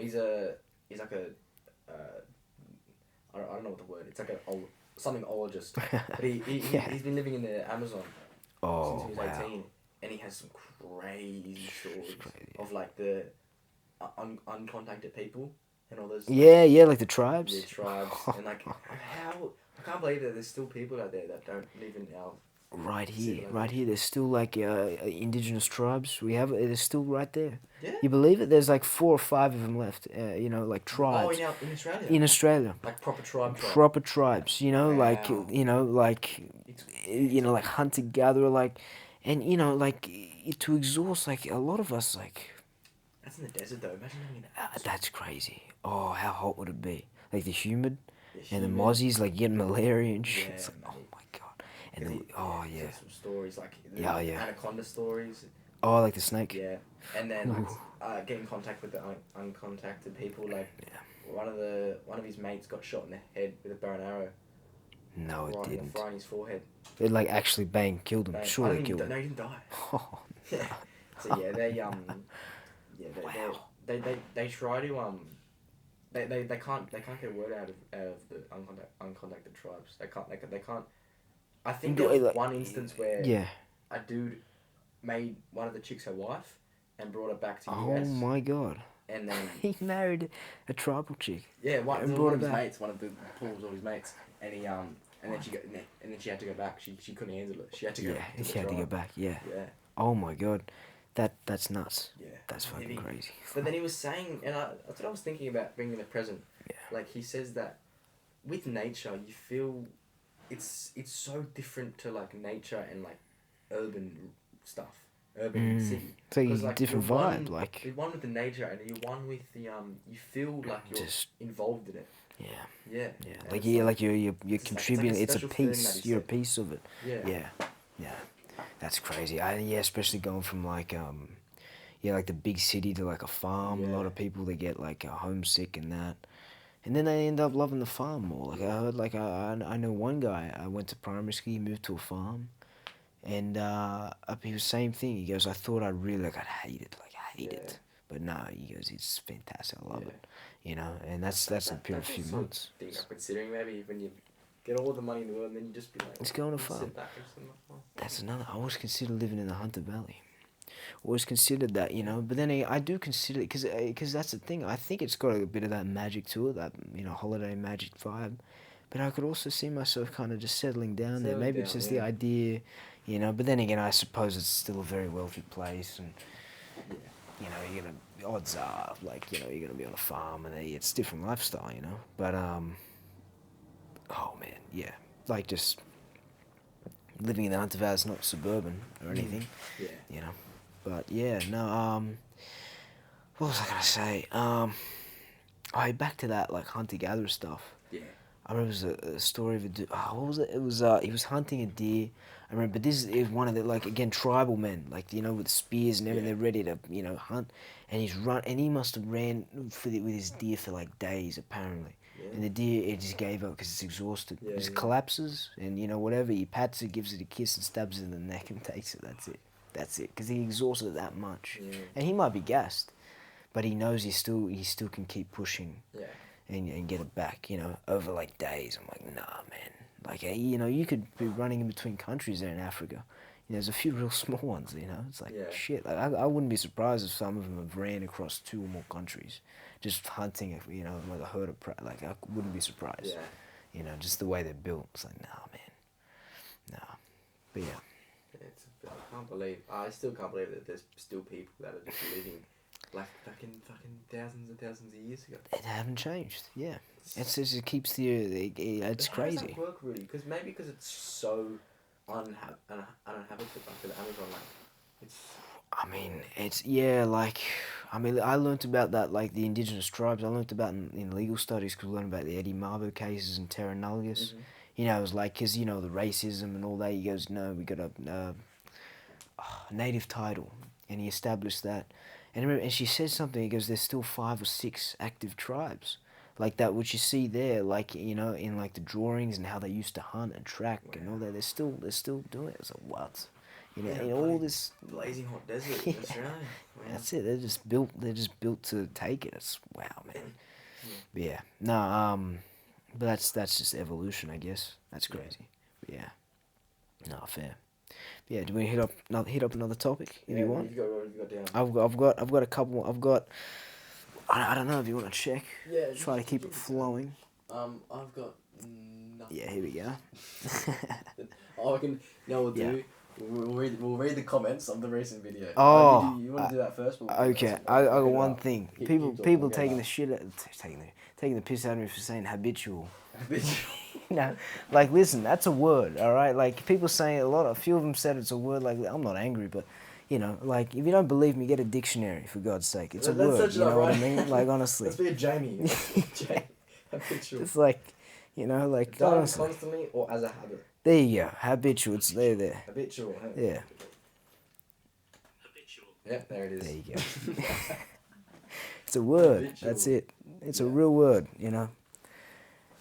[SPEAKER 3] He's like a I don't know what the word. It's like something ologist. But
[SPEAKER 2] Yeah.
[SPEAKER 3] he's been living in the Amazon
[SPEAKER 2] Oh
[SPEAKER 3] since he was
[SPEAKER 2] wow.
[SPEAKER 3] 18, and he has some crazy stories
[SPEAKER 2] Crazy.
[SPEAKER 3] of like the uncontacted people and all those
[SPEAKER 2] Yeah, like the tribes.
[SPEAKER 3] weird tribes and like how I can't believe that there's still people out there that don't live in our
[SPEAKER 2] Right here,
[SPEAKER 3] Civilization.
[SPEAKER 2] right here. There's still like indigenous tribes. We have they're still right there.
[SPEAKER 3] yeah.
[SPEAKER 2] You believe it? There's like 4 or 5 of them left. You know, like
[SPEAKER 3] Oh,
[SPEAKER 2] tribes
[SPEAKER 3] in Australia.
[SPEAKER 2] in Australia.
[SPEAKER 3] Like proper tribe.
[SPEAKER 2] Proper tribes. You know, like
[SPEAKER 3] Wow.
[SPEAKER 2] like hunter gatherer, like, and you know, like to exhaust like a lot of us, like
[SPEAKER 3] That's in the desert though. Imagine living in that.
[SPEAKER 2] that's crazy. Oh, how hot would it be? Like the humid and the
[SPEAKER 3] humid.
[SPEAKER 2] mozzies like getting malaria and shit.
[SPEAKER 3] Yeah,
[SPEAKER 2] It's like, oh
[SPEAKER 3] mate.
[SPEAKER 2] my god. And
[SPEAKER 3] Cause
[SPEAKER 2] then, oh yeah.
[SPEAKER 3] Some stories like the
[SPEAKER 2] Yeah, yeah.
[SPEAKER 3] anaconda stories.
[SPEAKER 2] Oh, like the snake.
[SPEAKER 3] Yeah, and then
[SPEAKER 2] Ooh.
[SPEAKER 3] get in contact with the uncontacted people. Like
[SPEAKER 2] Yeah.
[SPEAKER 3] one of his mates got shot in the head with a bow and arrow.
[SPEAKER 2] No, it
[SPEAKER 3] right
[SPEAKER 2] didn't.
[SPEAKER 3] in his forehead.
[SPEAKER 2] It like actually killed him.
[SPEAKER 3] Bang.
[SPEAKER 2] Sure,
[SPEAKER 3] I
[SPEAKER 2] they
[SPEAKER 3] didn't
[SPEAKER 2] killed
[SPEAKER 3] even,
[SPEAKER 2] him.
[SPEAKER 3] no, he didn't die.
[SPEAKER 2] Oh,
[SPEAKER 3] Yeah. So yeah, they
[SPEAKER 2] Wow.
[SPEAKER 3] they try to they can't get a word out of the uncontacted tribes. They can't. I think there was one instance where
[SPEAKER 2] yeah.
[SPEAKER 3] a dude made one of the chicks her wife and brought her back to
[SPEAKER 2] Oh
[SPEAKER 3] US.
[SPEAKER 2] my god.
[SPEAKER 3] And then
[SPEAKER 2] He married a tribal chick.
[SPEAKER 3] yeah,
[SPEAKER 2] And
[SPEAKER 3] one
[SPEAKER 2] brought
[SPEAKER 3] of
[SPEAKER 2] her
[SPEAKER 3] his
[SPEAKER 2] back.
[SPEAKER 3] mates, one of the Paul was all his mates, and he and then she had to go back. She couldn't handle it. She had to go.
[SPEAKER 2] Yeah,
[SPEAKER 3] the
[SPEAKER 2] he had to go
[SPEAKER 3] tribe.
[SPEAKER 2] back. Yeah.
[SPEAKER 3] Yeah,
[SPEAKER 2] Oh my god. That's nuts.
[SPEAKER 3] yeah.
[SPEAKER 2] That's fucking
[SPEAKER 3] Heavy.
[SPEAKER 2] crazy.
[SPEAKER 3] But then he was saying, and that's what I was thinking about bringing the present.
[SPEAKER 2] Yeah.
[SPEAKER 3] Like he says that with nature, you feel it's so different to like nature and like urban stuff. urban city.
[SPEAKER 2] It's like
[SPEAKER 3] Because,
[SPEAKER 2] a different
[SPEAKER 3] you're
[SPEAKER 2] vibe.
[SPEAKER 3] one,
[SPEAKER 2] Like
[SPEAKER 3] you're one with the nature, and you're one with the you feel like you're
[SPEAKER 2] just
[SPEAKER 3] involved in it.
[SPEAKER 2] yeah.
[SPEAKER 3] Yeah.
[SPEAKER 2] Yeah,
[SPEAKER 3] And
[SPEAKER 2] like
[SPEAKER 3] it's
[SPEAKER 2] like you're
[SPEAKER 3] it's like
[SPEAKER 2] contributing.
[SPEAKER 3] a
[SPEAKER 2] It's a
[SPEAKER 3] special feeling that
[SPEAKER 2] piece.
[SPEAKER 3] you
[SPEAKER 2] You're a
[SPEAKER 3] said.
[SPEAKER 2] piece of it.
[SPEAKER 3] Yeah.
[SPEAKER 2] Yeah, that's crazy. Yeah, especially going from like yeah, like the big city to like a farm. A lot
[SPEAKER 3] Yeah.
[SPEAKER 2] of people they get like homesick and that, and then they end up loving the farm more. Like I heard, like I know one guy. I went to primary school. He moved to a farm, and he was same thing. He goes, I thought I'd really I'd hate it,
[SPEAKER 3] Yeah.
[SPEAKER 2] it, but no, he goes, it's fantastic. I love
[SPEAKER 3] Yeah.
[SPEAKER 2] it, you know. And that's a period of a few months.
[SPEAKER 3] Thing I'm considering maybe when you get all the money in the world, and then you just be like,
[SPEAKER 2] Let's go on a
[SPEAKER 3] sit
[SPEAKER 2] farm.
[SPEAKER 3] back and sit on the farm.
[SPEAKER 2] That's another. I always considered living in the Hunter Valley. Always considered that, you know. But then I do consider it because that's the thing. I think it's got a bit of that magic to it, that holiday magic vibe. But I could also see myself kind of just settling down there. Maybe it's just the idea, you know. But then again, I suppose it's still a very wealthy place, and you're gonna odds are like you're gonna be on a farm and it's different lifestyle, you know. But oh man, yeah, like just living in the Hunter Valley is not suburban or anything,
[SPEAKER 3] Yeah.
[SPEAKER 2] you know. But yeah, no. What was I gonna say? Back to that like hunter gatherer stuff.
[SPEAKER 3] Yeah.
[SPEAKER 2] I remember it was a story of a dude. What was it? It was he was hunting a deer. I remember, but this is one of the like again tribal men, like with spears and everything.
[SPEAKER 3] Yeah.
[SPEAKER 2] They're ready to hunt, and he must have ran with his deer for like days apparently.
[SPEAKER 3] Yeah.
[SPEAKER 2] And the deer it just gave up because it's exhausted.
[SPEAKER 3] Yeah,
[SPEAKER 2] It just
[SPEAKER 3] yeah.
[SPEAKER 2] collapses, and whatever he pats it, gives it a kiss, and stabs it in the neck and takes it. That's it. Because he exhausted it that much,
[SPEAKER 3] Yeah.
[SPEAKER 2] and he might be gassed, but he knows he still can keep pushing.
[SPEAKER 3] Yeah.
[SPEAKER 2] And get it back, over like days. I'm like, nah, man. Like, you could be running in between countries there in Africa. There's a few real small ones, It's like,
[SPEAKER 3] Yeah.
[SPEAKER 2] shit. Like, I wouldn't be surprised if some of them have ran across 2 or more countries just hunting, with a herd of prey. Like, I wouldn't be surprised.
[SPEAKER 3] Yeah.
[SPEAKER 2] Just the way they're built. It's like, nah, man. Nah. But yeah.
[SPEAKER 3] I still can't believe that there's still people that are just living like fucking thousands and thousands of years ago.
[SPEAKER 2] It haven't changed. Yeah. It keeps it's
[SPEAKER 3] How
[SPEAKER 2] crazy.
[SPEAKER 3] does that work really? Because it's so uninhabited, like the Amazon, like it's.
[SPEAKER 2] I mean, I learnt about that, like the indigenous tribes. I learnt about in legal studies because we learned about the Eddie Mabo cases and Terra Nullius.
[SPEAKER 3] Mm-hmm.
[SPEAKER 2] It was like, because, the racism and all that. He goes, no, we got a native title. And he established that. And she said something, he goes, there's still 5 or 6 active tribes. Like that, which you see there, like, in like the drawings and how they used to hunt and track and all that. They're still doing it. It's like, what? In all this
[SPEAKER 3] blazing hot desert,
[SPEAKER 2] Yeah.
[SPEAKER 3] Australia. Wow.
[SPEAKER 2] That's it. They're just built to take it. It's wow, man. But yeah. No, but that's just evolution, I guess. That's crazy. But yeah. No, fair. But yeah, do we hit up another topic if you want?
[SPEAKER 3] What have you got down?
[SPEAKER 2] I've got a couple. I don't know if you want to check.
[SPEAKER 3] Yeah.
[SPEAKER 2] Try to keep it flowing.
[SPEAKER 3] I've got nothing.
[SPEAKER 2] Yeah, here we go.
[SPEAKER 3] I can. No, we'll do.
[SPEAKER 2] Yeah.
[SPEAKER 3] We'll read the comments of the recent video.
[SPEAKER 2] Oh,
[SPEAKER 3] you want to do that first?
[SPEAKER 2] Okay, I got one thing. People
[SPEAKER 3] talking
[SPEAKER 2] taking
[SPEAKER 3] about
[SPEAKER 2] the shit out, taking the piss out of me for saying habitual.
[SPEAKER 3] that.
[SPEAKER 2] Like listen, that's a word, all right. Like people saying a few of them said it's a word. Like I'm not angry, but like if you don't believe me, get a dictionary for God's sake. It's a word. You know what I mean? Like honestly,
[SPEAKER 3] Let's be a Jamie. Habitual.
[SPEAKER 2] it's like like
[SPEAKER 3] Done
[SPEAKER 2] honestly.
[SPEAKER 3] constantly or as a habit.
[SPEAKER 2] There you go, habitual. It's there.
[SPEAKER 3] Habitual. Huh?
[SPEAKER 2] Yeah,
[SPEAKER 3] Yeah, there it is.
[SPEAKER 2] there you go. It's a word.
[SPEAKER 3] Habitual.
[SPEAKER 2] That's it. It's a real word.
[SPEAKER 3] Yeah,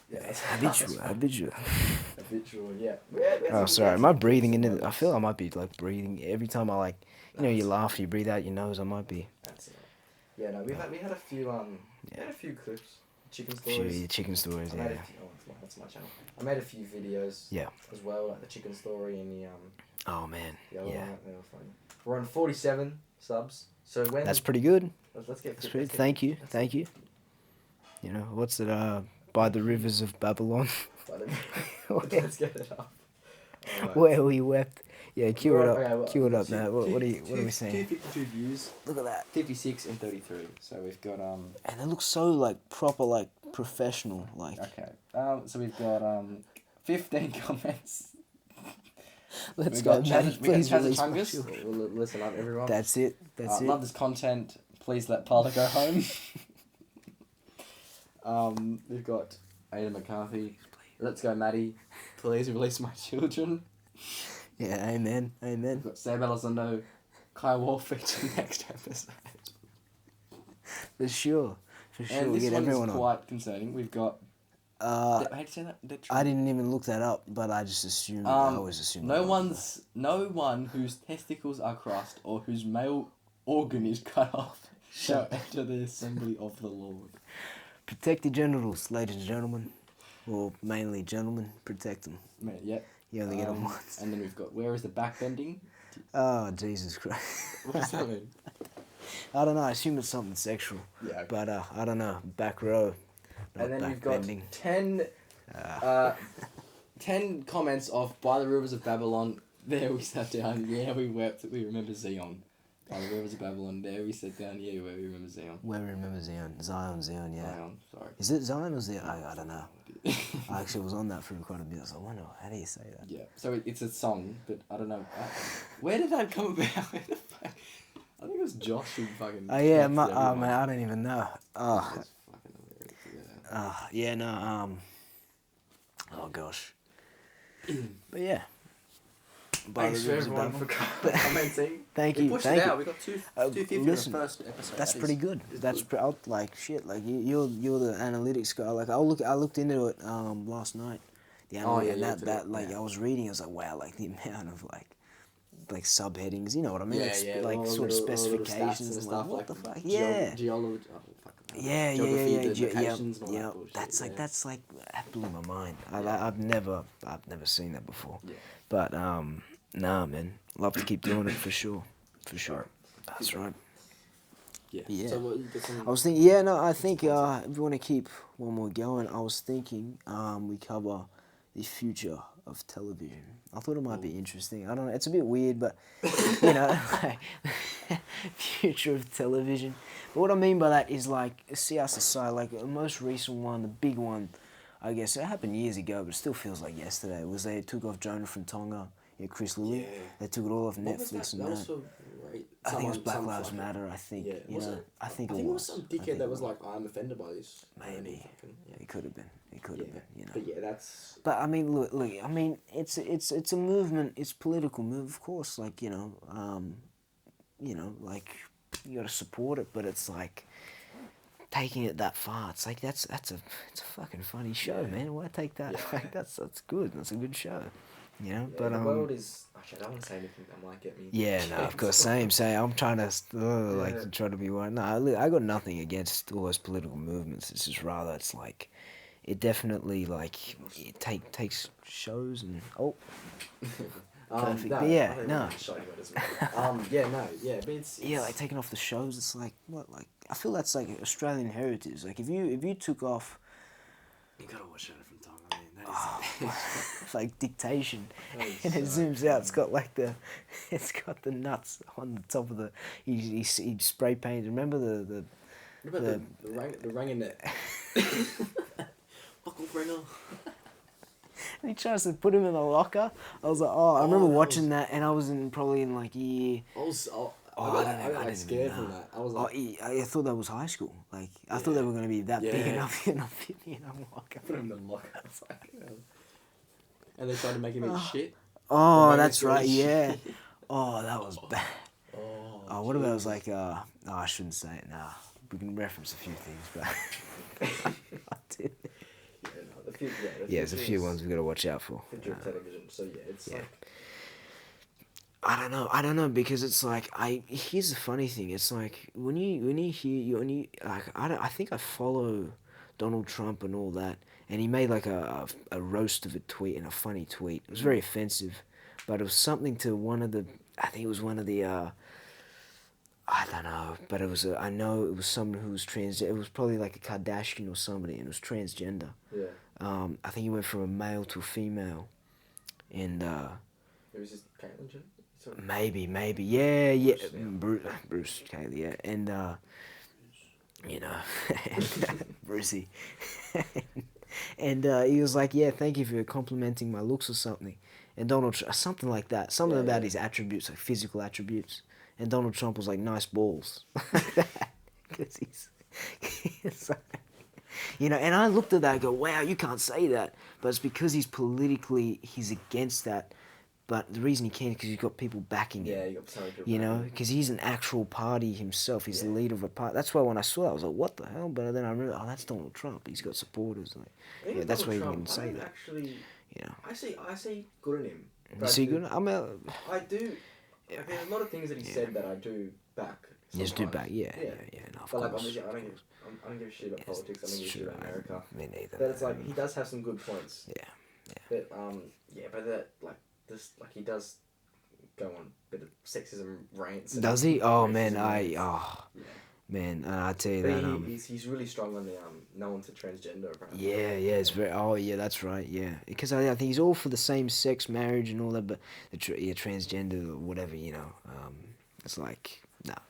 [SPEAKER 2] Habitual.
[SPEAKER 3] Habitual. Yeah.
[SPEAKER 2] Oh, sorry. Am I breathing into it? I feel I might be like breathing every time I like, you laugh, you breathe out your nose. I might be.
[SPEAKER 3] That's it. Yeah, no, we had a few we had a few clips, chicken stories.
[SPEAKER 2] Few chicken stories.
[SPEAKER 3] I
[SPEAKER 2] Yeah.
[SPEAKER 3] made a few, that's my channel. I made a few videos.
[SPEAKER 2] Yeah.
[SPEAKER 3] As well, like the chicken story and the
[SPEAKER 2] Oh man.
[SPEAKER 3] the other
[SPEAKER 2] Yeah.
[SPEAKER 3] one. They were funny. We're on 47 subs. So when
[SPEAKER 2] That's pretty good.
[SPEAKER 3] let's get.
[SPEAKER 2] That's pretty. Thank you. Thank you. What's it? By the rivers of Babylon,
[SPEAKER 3] Let's get it up. Alright.
[SPEAKER 2] where we wept. Yeah, cue it up.
[SPEAKER 3] Okay, well,
[SPEAKER 2] Cue it up
[SPEAKER 3] two-
[SPEAKER 2] now. What are we saying?
[SPEAKER 3] 252 views,
[SPEAKER 2] Look at that.
[SPEAKER 3] 56 and 33. So we've got
[SPEAKER 2] And it looks so like proper, like professional, like.
[SPEAKER 3] Okay. So we've got 15 comments.
[SPEAKER 2] Let's
[SPEAKER 1] We've
[SPEAKER 2] go,
[SPEAKER 1] got
[SPEAKER 2] Matty. Please release my
[SPEAKER 3] Chazachungus.
[SPEAKER 2] children.
[SPEAKER 3] Well, listen up, everyone.
[SPEAKER 2] That's it. That's it.
[SPEAKER 1] Love this content. Please let Paolo go home. We've got Ada McCarthy. Let's go, Matty. Please release my children.
[SPEAKER 2] Yeah, amen.
[SPEAKER 1] We've
[SPEAKER 2] Amen.
[SPEAKER 1] got Sam Elizondo. Kai Wolf featured next episode.
[SPEAKER 2] For sure. For sure.
[SPEAKER 1] And
[SPEAKER 2] We
[SPEAKER 1] this
[SPEAKER 2] get
[SPEAKER 1] one
[SPEAKER 2] everyone
[SPEAKER 1] is
[SPEAKER 2] on.
[SPEAKER 1] quite concerning. We've got...
[SPEAKER 2] Uh,
[SPEAKER 1] how do you say that?
[SPEAKER 2] I didn't even look that up, but I just assumed. I always assume.
[SPEAKER 1] No one whose testicles are crossed or whose male organ is cut off shall enter the assembly of the Lord.
[SPEAKER 2] Protect your genitals, ladies and gentlemen. Or mainly gentlemen, protect them.
[SPEAKER 1] Yep.
[SPEAKER 2] You only get them once.
[SPEAKER 1] And then we've got, where is the backbending?
[SPEAKER 2] Oh, Jesus Christ.
[SPEAKER 1] What does that mean?
[SPEAKER 2] I don't know. I assume it's something sexual.
[SPEAKER 1] Yeah. Okay.
[SPEAKER 2] But I don't know. Back row. Not
[SPEAKER 1] And then we've
[SPEAKER 2] backbending.
[SPEAKER 1] got 10 comments of By the Rivers of Babylon. There we sat down. Yeah, we wept. We remember Zion. By the Rivers of Babylon. There we sat down. Yeah, where we remember Zion.
[SPEAKER 2] Where we remember Zion. Zion, yeah.
[SPEAKER 1] Zion, sorry.
[SPEAKER 2] Is it Zion or Zion? I don't know. I actually was on that for quite a bit. So I wonder, how do you say that?
[SPEAKER 1] Yeah, so it's a song, but I don't know. Where did that come about? Where the fuck? I think it was Josh who fucking...
[SPEAKER 2] Oh, yeah,
[SPEAKER 1] texted
[SPEAKER 2] man,
[SPEAKER 1] everyone.
[SPEAKER 2] I don't even know. Oh,
[SPEAKER 1] That's fucking hilarious, yeah.
[SPEAKER 2] yeah, no, oh, gosh. But, yeah. By
[SPEAKER 3] Thanks
[SPEAKER 2] the
[SPEAKER 3] for
[SPEAKER 2] Rivers of
[SPEAKER 3] everyone
[SPEAKER 2] Babylon.
[SPEAKER 3] for commenting.
[SPEAKER 2] Thank
[SPEAKER 3] We
[SPEAKER 2] you,
[SPEAKER 3] pushed
[SPEAKER 2] thank
[SPEAKER 3] it
[SPEAKER 2] you.
[SPEAKER 3] out. We got 250 on the
[SPEAKER 2] listen,
[SPEAKER 3] first episode.
[SPEAKER 2] That's
[SPEAKER 3] That
[SPEAKER 2] pretty
[SPEAKER 3] is-
[SPEAKER 2] good.
[SPEAKER 3] is
[SPEAKER 2] That's
[SPEAKER 3] good.
[SPEAKER 2] like shit. Like you're the analytics guy. Like I looked into it last night. The
[SPEAKER 1] Oh,
[SPEAKER 2] analytics
[SPEAKER 1] yeah,
[SPEAKER 2] and
[SPEAKER 1] you looked at
[SPEAKER 2] that
[SPEAKER 1] it,
[SPEAKER 2] like
[SPEAKER 1] yeah.
[SPEAKER 2] I was reading. I was like, wow, like the amount of like subheadings. You know what I mean?
[SPEAKER 1] Yeah,
[SPEAKER 2] Like,
[SPEAKER 1] yeah.
[SPEAKER 2] like
[SPEAKER 1] all the
[SPEAKER 2] sort of
[SPEAKER 1] little- all the little stats
[SPEAKER 2] specifications
[SPEAKER 1] and
[SPEAKER 2] and like what the fuck? Yeah.
[SPEAKER 1] Geology. Oh, fuck.
[SPEAKER 2] Yeah,
[SPEAKER 1] Geography,
[SPEAKER 2] yeah.
[SPEAKER 1] the locations and all
[SPEAKER 2] Yeah,
[SPEAKER 1] that bullshit,
[SPEAKER 2] that's like
[SPEAKER 1] yeah.
[SPEAKER 2] that's like that blew my mind.
[SPEAKER 1] Yeah.
[SPEAKER 2] I've never seen that before.
[SPEAKER 1] Yeah.
[SPEAKER 2] But nah, man, love to keep doing it for sure, for sure. That's right.
[SPEAKER 1] Yeah.
[SPEAKER 2] Yeah.
[SPEAKER 1] So what you got some...
[SPEAKER 2] I was thinking, yeah, no, I think if we want to keep one more going, I was thinking we cover the future of television. I thought it might be interesting. I don't know, it's a bit weird, but, you know, like, future of television. But what I mean by that is, like, see our society, like, the most recent one, the big one, I guess, it happened years ago, but it still feels like yesterday, was they took off Jonah from Tonga, Chris Lilly.
[SPEAKER 1] Yeah.
[SPEAKER 2] They took it all off
[SPEAKER 1] What was
[SPEAKER 2] Netflix
[SPEAKER 1] that?
[SPEAKER 2] and
[SPEAKER 1] That was
[SPEAKER 2] that.
[SPEAKER 1] for... Right.
[SPEAKER 2] I think it was
[SPEAKER 1] Someone-
[SPEAKER 2] Black
[SPEAKER 1] some
[SPEAKER 2] Lives
[SPEAKER 1] fucking-
[SPEAKER 2] Matter, I think.
[SPEAKER 1] Yeah,
[SPEAKER 2] You
[SPEAKER 1] was
[SPEAKER 2] know,
[SPEAKER 1] it?
[SPEAKER 2] I think
[SPEAKER 1] I
[SPEAKER 2] it
[SPEAKER 1] think it was
[SPEAKER 2] was.
[SPEAKER 1] some
[SPEAKER 2] I think
[SPEAKER 1] dickhead that
[SPEAKER 2] it
[SPEAKER 1] was like, I'm offended by this.
[SPEAKER 2] Maybe.
[SPEAKER 1] Fucking- yeah.
[SPEAKER 2] It could have been. It could have been. You know.
[SPEAKER 1] But yeah, that's...
[SPEAKER 2] But I mean, look. I mean, it's a movement. It's a political move, of course. Like you know, like you got to support it. But it's like taking it that far. It's like it's a fucking funny show, man. Why take that?
[SPEAKER 1] Yeah.
[SPEAKER 2] Like that's good. That's a good show. You know.
[SPEAKER 3] Yeah,
[SPEAKER 2] But
[SPEAKER 3] the world is... Actually, I don't want to say anything that might get me...
[SPEAKER 2] Yeah, no, of course, same. I'm trying to,
[SPEAKER 3] Yeah.
[SPEAKER 2] try to be one. No, I got nothing against all those political movements. It's just rather, it's like, it definitely, like, it takes shows and, perfect.
[SPEAKER 3] No,
[SPEAKER 2] But yeah,
[SPEAKER 3] I don't
[SPEAKER 2] no.
[SPEAKER 3] want to show you what it's about. Yeah, no, yeah, but it's
[SPEAKER 2] yeah, like, taking off the shows, it's like, what, like, I feel that's, like, Australian heritage. Like, if you took off,
[SPEAKER 1] You gotta watch Jonah from Tonga, man. That is...
[SPEAKER 2] like, dictation,
[SPEAKER 3] That is
[SPEAKER 2] and it
[SPEAKER 3] so
[SPEAKER 2] zooms out, it's got, like, it's got the nuts on the top of the, he spray painted, remember the
[SPEAKER 3] What about the rang in there? Buckle bringer.
[SPEAKER 2] he tries to put him in the locker. I was like, oh, I remember
[SPEAKER 3] that
[SPEAKER 2] watching that, and I was probably in like year.
[SPEAKER 3] I was...
[SPEAKER 2] I
[SPEAKER 3] I
[SPEAKER 2] don't
[SPEAKER 3] got
[SPEAKER 2] know, I
[SPEAKER 3] like
[SPEAKER 2] didn't
[SPEAKER 3] scared
[SPEAKER 2] even
[SPEAKER 3] from
[SPEAKER 2] know.
[SPEAKER 3] that. I was
[SPEAKER 2] Oh,
[SPEAKER 3] like...
[SPEAKER 2] I thought that was high school. Like I thought they were going to be that big
[SPEAKER 3] Yeah.
[SPEAKER 2] enough, you know, fit me in a locker.
[SPEAKER 3] Put him in the locker. It's like, and they tried to make him eat shit.
[SPEAKER 2] Oh,
[SPEAKER 3] The
[SPEAKER 2] that's
[SPEAKER 3] moment
[SPEAKER 2] right.
[SPEAKER 3] he
[SPEAKER 2] Yeah. Oh, that was bad.
[SPEAKER 3] Oh,
[SPEAKER 2] Oh, what about it was like? Oh, I shouldn't say it now. We can reference a few things, but. I did.
[SPEAKER 3] Yeah, no, the
[SPEAKER 2] Yeah, there's a few ones we got to watch out for.
[SPEAKER 3] Future of television. So yeah, it's
[SPEAKER 2] Yeah.
[SPEAKER 3] like...
[SPEAKER 2] I don't know because it's like here's the funny thing, it's like when you hear like I think I follow Donald Trump and all that, and he made like a roast of a tweet and a funny tweet. It was very offensive, but it was something to one of the, I think it was one of the I don't know, but it was I know it was someone who was trans. It was probably like a Kardashian or somebody, and it was transgender.
[SPEAKER 3] Yeah.
[SPEAKER 2] I think he went from a male to a female, and
[SPEAKER 3] It was just Caitlyn Jenner? So-
[SPEAKER 2] maybe, yeah,
[SPEAKER 3] Bruce, yeah.
[SPEAKER 2] Bruce Cayley, yeah, and you know, Brucey, and he was like, yeah, thank you for complimenting my looks or something, and something like that, something about his attributes, like physical attributes, and Donald Trump was like nice balls, because he's like, and I looked at that and go, wow, you can't say that, but it's because he's against that. But the reason he can is because he's got people backing him.
[SPEAKER 3] Yeah, you got so many people backing him.
[SPEAKER 2] Because he's an actual party himself. He's the leader of a party. That's why when I saw that, I was like, what the hell? But then I realized, that's Donald Trump. He's got supporters. Like, that's why he can say that.
[SPEAKER 3] Actually, I see good in him.
[SPEAKER 2] You see good?
[SPEAKER 3] I do. Like, there's a lot of things that he said that I do back.
[SPEAKER 2] Just do back, yeah. No, of
[SPEAKER 3] but like,
[SPEAKER 2] course.
[SPEAKER 3] obviously, I don't give a shit about politics. I don't give a shit about America.
[SPEAKER 2] Me neither.
[SPEAKER 3] But it's like he does have some good points.
[SPEAKER 2] Yeah.
[SPEAKER 3] But but that he does go on a bit of sexism rants.
[SPEAKER 2] Does he? Oh man,
[SPEAKER 3] man,
[SPEAKER 2] I tell you
[SPEAKER 3] but
[SPEAKER 2] that.
[SPEAKER 3] He's really strong on the no one's a transgender apparently.
[SPEAKER 2] Yeah, it's very. Oh yeah, that's right. Yeah, because I think he's all for the same sex marriage and all that, but transgender or whatever, it's like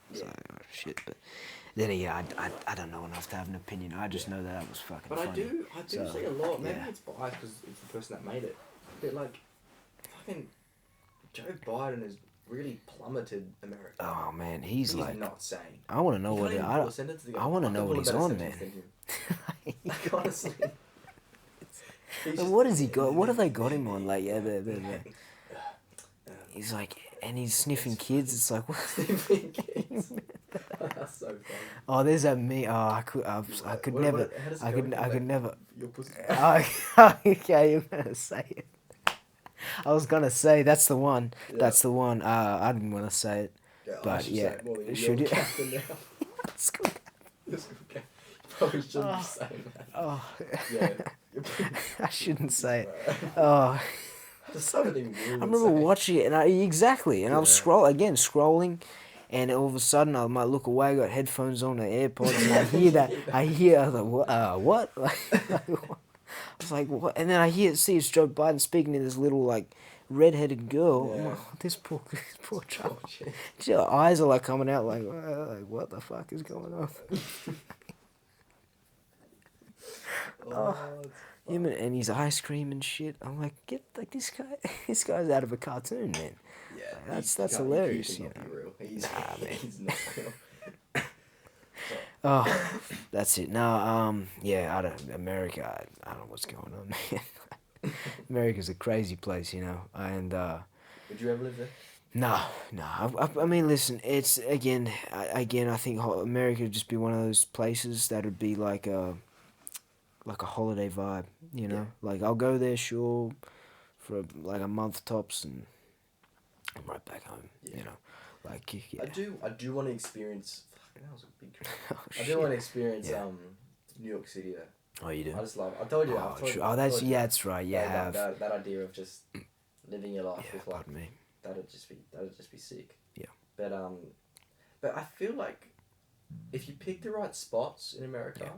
[SPEAKER 2] it's like, oh, shit. But then I don't know enough to have an opinion. I just know that was fucking.
[SPEAKER 3] But
[SPEAKER 2] funny.
[SPEAKER 3] I do see a lot. Maybe it's biased because it's the person that made it. But like, fucking Joe Biden has really plummeted America.
[SPEAKER 2] Oh man, he's like
[SPEAKER 3] not sane.
[SPEAKER 2] I want to know what I want to know what he's on, man.
[SPEAKER 3] Like, honestly.
[SPEAKER 2] What has he got? What have they got him on? Like, he's like, and he's sniffing kids. It's like, what?
[SPEAKER 3] Sniffing kids. That's so funny.
[SPEAKER 2] Oh, there's that me. Oh, I could never. I could never.
[SPEAKER 3] Your pussy.
[SPEAKER 2] Okay, you're gonna say it. I was gonna say that's the one. Yeah. That's the one. I didn't want to say it, but yeah. Should you? That's good.
[SPEAKER 3] That's good. Probably shouldn't be saying that.
[SPEAKER 2] Oh.
[SPEAKER 3] Yeah.
[SPEAKER 2] I shouldn't say it. Oh.
[SPEAKER 3] I
[SPEAKER 2] remember watching it, and I was scrolling, and all of a sudden I might look away, I got headphones on, the AirPods, and I was like, what? I was like, what? And then I see it's Joe Biden speaking to this little, like, redheaded girl.
[SPEAKER 3] Yeah.
[SPEAKER 2] I'm like, this poor child. Her eyes are, like, coming out, like, what the fuck is going on? Him and his ice cream and shit. I'm like, this guy's out of a cartoon, man.
[SPEAKER 3] Yeah,
[SPEAKER 2] that's hilarious,
[SPEAKER 3] Be real.
[SPEAKER 2] Man.
[SPEAKER 3] He's not real.
[SPEAKER 2] Oh, that's it. No, America. I don't know what's going on, man. America's a crazy place, and.
[SPEAKER 3] Would you ever live there?
[SPEAKER 2] No. I mean, listen. It's again. I think America would just be one of those places that would be like a holiday vibe,
[SPEAKER 3] Yeah.
[SPEAKER 2] Like I'll go there, sure, for like a month tops, and I'm right back home.
[SPEAKER 3] Yeah.
[SPEAKER 2] Like yeah.
[SPEAKER 3] I do want to experience. That was a big.
[SPEAKER 2] Oh,
[SPEAKER 3] I do want to experience New York City though.
[SPEAKER 2] Oh, you do?
[SPEAKER 3] I just love. I told you.
[SPEAKER 2] That's right. Yeah,
[SPEAKER 3] that idea of just living your life with like.
[SPEAKER 2] Pardon me.
[SPEAKER 3] That'd just be sick.
[SPEAKER 2] Yeah.
[SPEAKER 3] But I feel like if you pick the right spots in America. Yeah.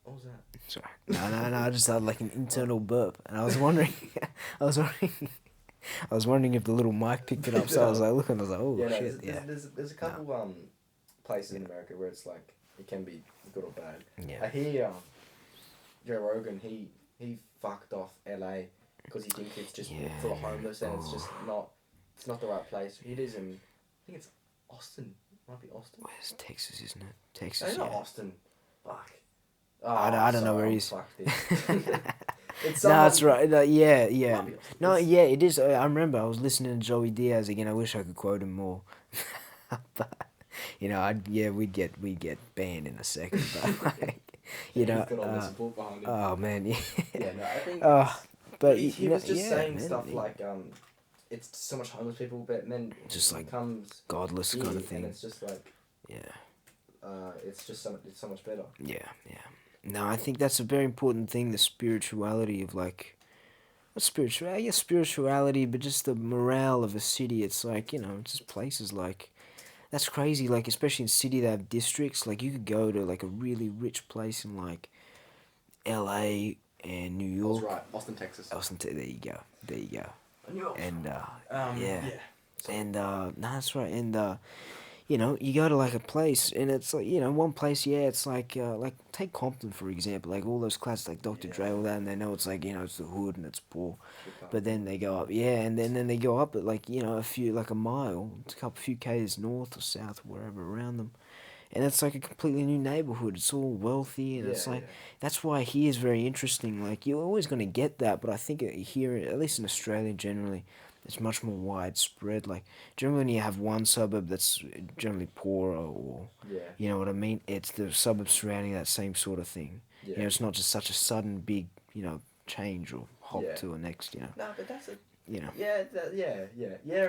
[SPEAKER 3] What was that?
[SPEAKER 2] Sorry. No. I just had like an internal burp, and I was wondering if the little mic picked it up. So I was like looking. I was like, oh shit.
[SPEAKER 3] There's a couple places in America where it's like it can be good or bad.
[SPEAKER 2] Yeah.
[SPEAKER 3] I hear Joe Rogan. He fucked off LA because he thinks it's just full of homeless and it's just not. It's not the right place. It is in. I think it's Austin. Might be Austin.
[SPEAKER 2] Where's Texas? Isn't it? Texas.
[SPEAKER 3] No, not Austin. Fuck. Oh,
[SPEAKER 2] I don't know where he is.
[SPEAKER 3] It's
[SPEAKER 2] no, that's right. Yeah. No, yeah, it is. I remember I was listening to Joey Diaz again. I wish I could quote him more. But, we'd get banned in a second. But, like,
[SPEAKER 3] He's got all the support behind him.
[SPEAKER 2] Oh, man, yeah.
[SPEAKER 3] Yeah, no, I think...
[SPEAKER 2] but
[SPEAKER 3] he was just saying stuff like, it's so much homeless people, but then
[SPEAKER 2] just like
[SPEAKER 3] comes
[SPEAKER 2] godless kind of thing.
[SPEAKER 3] And it's just like...
[SPEAKER 2] Yeah.
[SPEAKER 3] It's so much better.
[SPEAKER 2] Yeah. No, I think that's a very important thing, the spirituality of like, not spirituality, spirituality, but just the morale of a city. It's like, just places like, that's crazy, like, especially in city that have districts, like, you could go to, like, a really rich place in, like, LA and New York.
[SPEAKER 3] That's right, Austin, Texas.
[SPEAKER 2] There you go.
[SPEAKER 3] New York.
[SPEAKER 2] And,
[SPEAKER 3] yeah.
[SPEAKER 2] And, no, that's right, and, you know, you go to like a place and it's like, you know, one place, yeah, it's like take Compton for example, like all those classes like Dr. Dre, all that, and they know it's like, you know, it's the hood and it's poor, but then they go up, yeah, and then they go up at like, you know, like a mile, a couple few k's north or south, wherever around them, and it's like a completely new neighborhood. It's all wealthy, and it's like that's why here is very interesting. Like you're always going to get that, but I think here, at least in Australia, generally, it's much more widespread. Like generally, when you have one suburb that's generally poorer, or you know what I mean, it's the suburbs surrounding that same sort of thing.
[SPEAKER 3] Yeah.
[SPEAKER 2] You know, it's not just such a sudden big, you know, change or hop to the next. You know.
[SPEAKER 3] No, but that's a.
[SPEAKER 2] You know.
[SPEAKER 3] Yeah.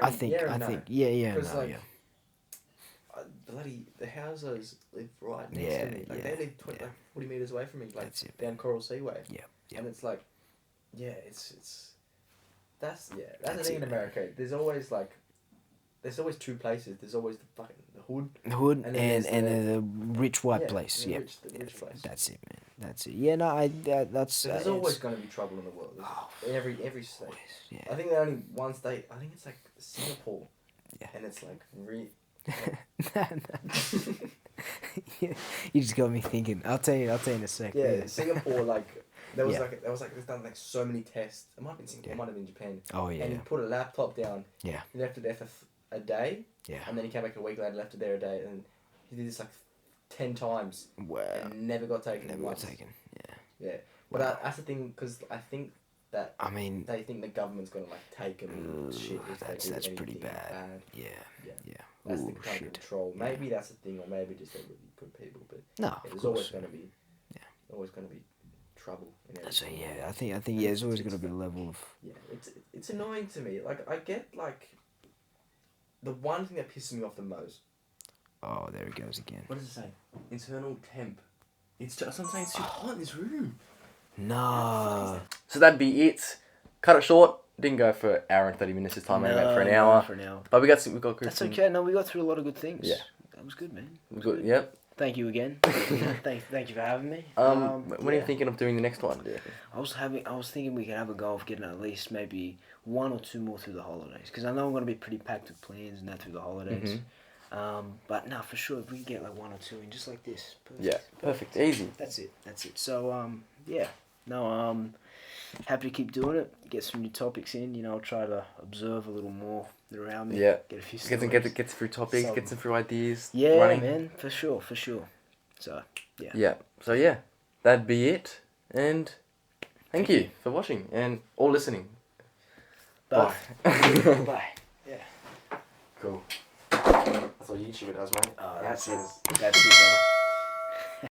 [SPEAKER 2] I think. Yeah.
[SPEAKER 3] Because
[SPEAKER 2] No.
[SPEAKER 3] like,
[SPEAKER 2] Yeah.
[SPEAKER 3] bloody the houses live right next
[SPEAKER 2] Yeah,
[SPEAKER 3] to me. Like
[SPEAKER 2] yeah,
[SPEAKER 3] they live 40 meters away from me. Like
[SPEAKER 2] That's it.
[SPEAKER 3] down Coral Seaway.
[SPEAKER 2] Yeah.
[SPEAKER 3] And it's like, it's that's the
[SPEAKER 2] That's
[SPEAKER 3] thing
[SPEAKER 2] it,
[SPEAKER 3] in
[SPEAKER 2] man.
[SPEAKER 3] America. There's always two places. There's always the hood.
[SPEAKER 2] The hood
[SPEAKER 3] And
[SPEAKER 2] and
[SPEAKER 3] then there's
[SPEAKER 2] the rich white
[SPEAKER 3] Yeah,
[SPEAKER 2] place.
[SPEAKER 3] the
[SPEAKER 2] Yeah.
[SPEAKER 3] rich- the rich place.
[SPEAKER 2] That's it, man. That's it. Yeah, no, that's.
[SPEAKER 3] So there's always going to be trouble in the world. Every state.
[SPEAKER 2] Yeah.
[SPEAKER 3] I think the only one state. I think it's like Singapore.
[SPEAKER 2] Yeah.
[SPEAKER 3] And it's like
[SPEAKER 2] You just got me thinking. I'll tell you in a sec.
[SPEAKER 3] yeah, Singapore like there was
[SPEAKER 2] Yeah.
[SPEAKER 3] there's done like so many tests. It might have been Singapore. It might have been Japan.
[SPEAKER 2] Oh yeah.
[SPEAKER 3] And he put a laptop down.
[SPEAKER 2] Yeah.
[SPEAKER 3] He left it there for a day.
[SPEAKER 2] Yeah.
[SPEAKER 3] And then he came back a week later, left it there a day, and he did this like 10 times
[SPEAKER 2] Wow.
[SPEAKER 3] and never got taken.
[SPEAKER 2] Never got
[SPEAKER 3] once.
[SPEAKER 2] taken. Yeah.
[SPEAKER 3] Yeah, but that's the thing, because I think that
[SPEAKER 2] I mean,
[SPEAKER 3] they think the government's gonna like take them and shit. If they do
[SPEAKER 2] that's pretty
[SPEAKER 3] anything
[SPEAKER 2] bad. Yeah.
[SPEAKER 3] Yeah.
[SPEAKER 2] Yeah.
[SPEAKER 3] That's
[SPEAKER 2] Ooh,
[SPEAKER 3] the kind
[SPEAKER 2] shit.
[SPEAKER 3] of control.
[SPEAKER 2] Yeah.
[SPEAKER 3] Maybe that's the thing, or maybe just they're really good people. But
[SPEAKER 2] No,
[SPEAKER 3] yeah,
[SPEAKER 2] of
[SPEAKER 3] there's
[SPEAKER 2] course.
[SPEAKER 3] always gonna be,
[SPEAKER 2] Yeah.
[SPEAKER 3] always gonna be trouble. In
[SPEAKER 2] So
[SPEAKER 3] everything.
[SPEAKER 2] yeah, I think yeah, there's always gonna be a level of.
[SPEAKER 3] Yeah, it's annoying to me. Like I get like the one thing that pisses me off the most.
[SPEAKER 2] Oh, there it goes again.
[SPEAKER 1] What does it say? Internal temp. It's just, I'm saying it's too hot in this room.
[SPEAKER 2] No.
[SPEAKER 1] So that'd be it. Cut it short. Didn't go for an hour and 30 minutes this time. Only went for an hour.
[SPEAKER 2] For an hour.
[SPEAKER 1] But we got through
[SPEAKER 2] That's
[SPEAKER 1] some.
[SPEAKER 2] okay. No, we got through a lot of good things.
[SPEAKER 1] Yeah.
[SPEAKER 2] That was good, man.
[SPEAKER 1] We got, yep.
[SPEAKER 2] Thank you again. thank you for having me.
[SPEAKER 1] When are you thinking of doing the next one? Yeah.
[SPEAKER 2] I was thinking we could have a goal of getting at least maybe one or two more through the holidays, because I know I'm going to be pretty packed with plans and that through the holidays. But no, for sure, if we can get like one or two in just like this. Perfect.
[SPEAKER 1] Yeah. Perfect. Easy.
[SPEAKER 2] That's it. So yeah. No, happy to keep doing it. Get some new topics in. You know, I'll try to observe a little more around me.
[SPEAKER 1] Yeah.
[SPEAKER 2] Get a few.
[SPEAKER 1] Get through topics.
[SPEAKER 2] Some-
[SPEAKER 1] Get some through ideas.
[SPEAKER 2] Yeah,
[SPEAKER 1] running.
[SPEAKER 2] man. For sure. So yeah.
[SPEAKER 1] Yeah. So yeah, that'd be it. And thank you for watching and or listening.
[SPEAKER 2] Bye.
[SPEAKER 1] Bye.
[SPEAKER 2] Bye. Yeah.
[SPEAKER 1] Cool. That's what YouTuber does, mate.
[SPEAKER 2] That's it, brother.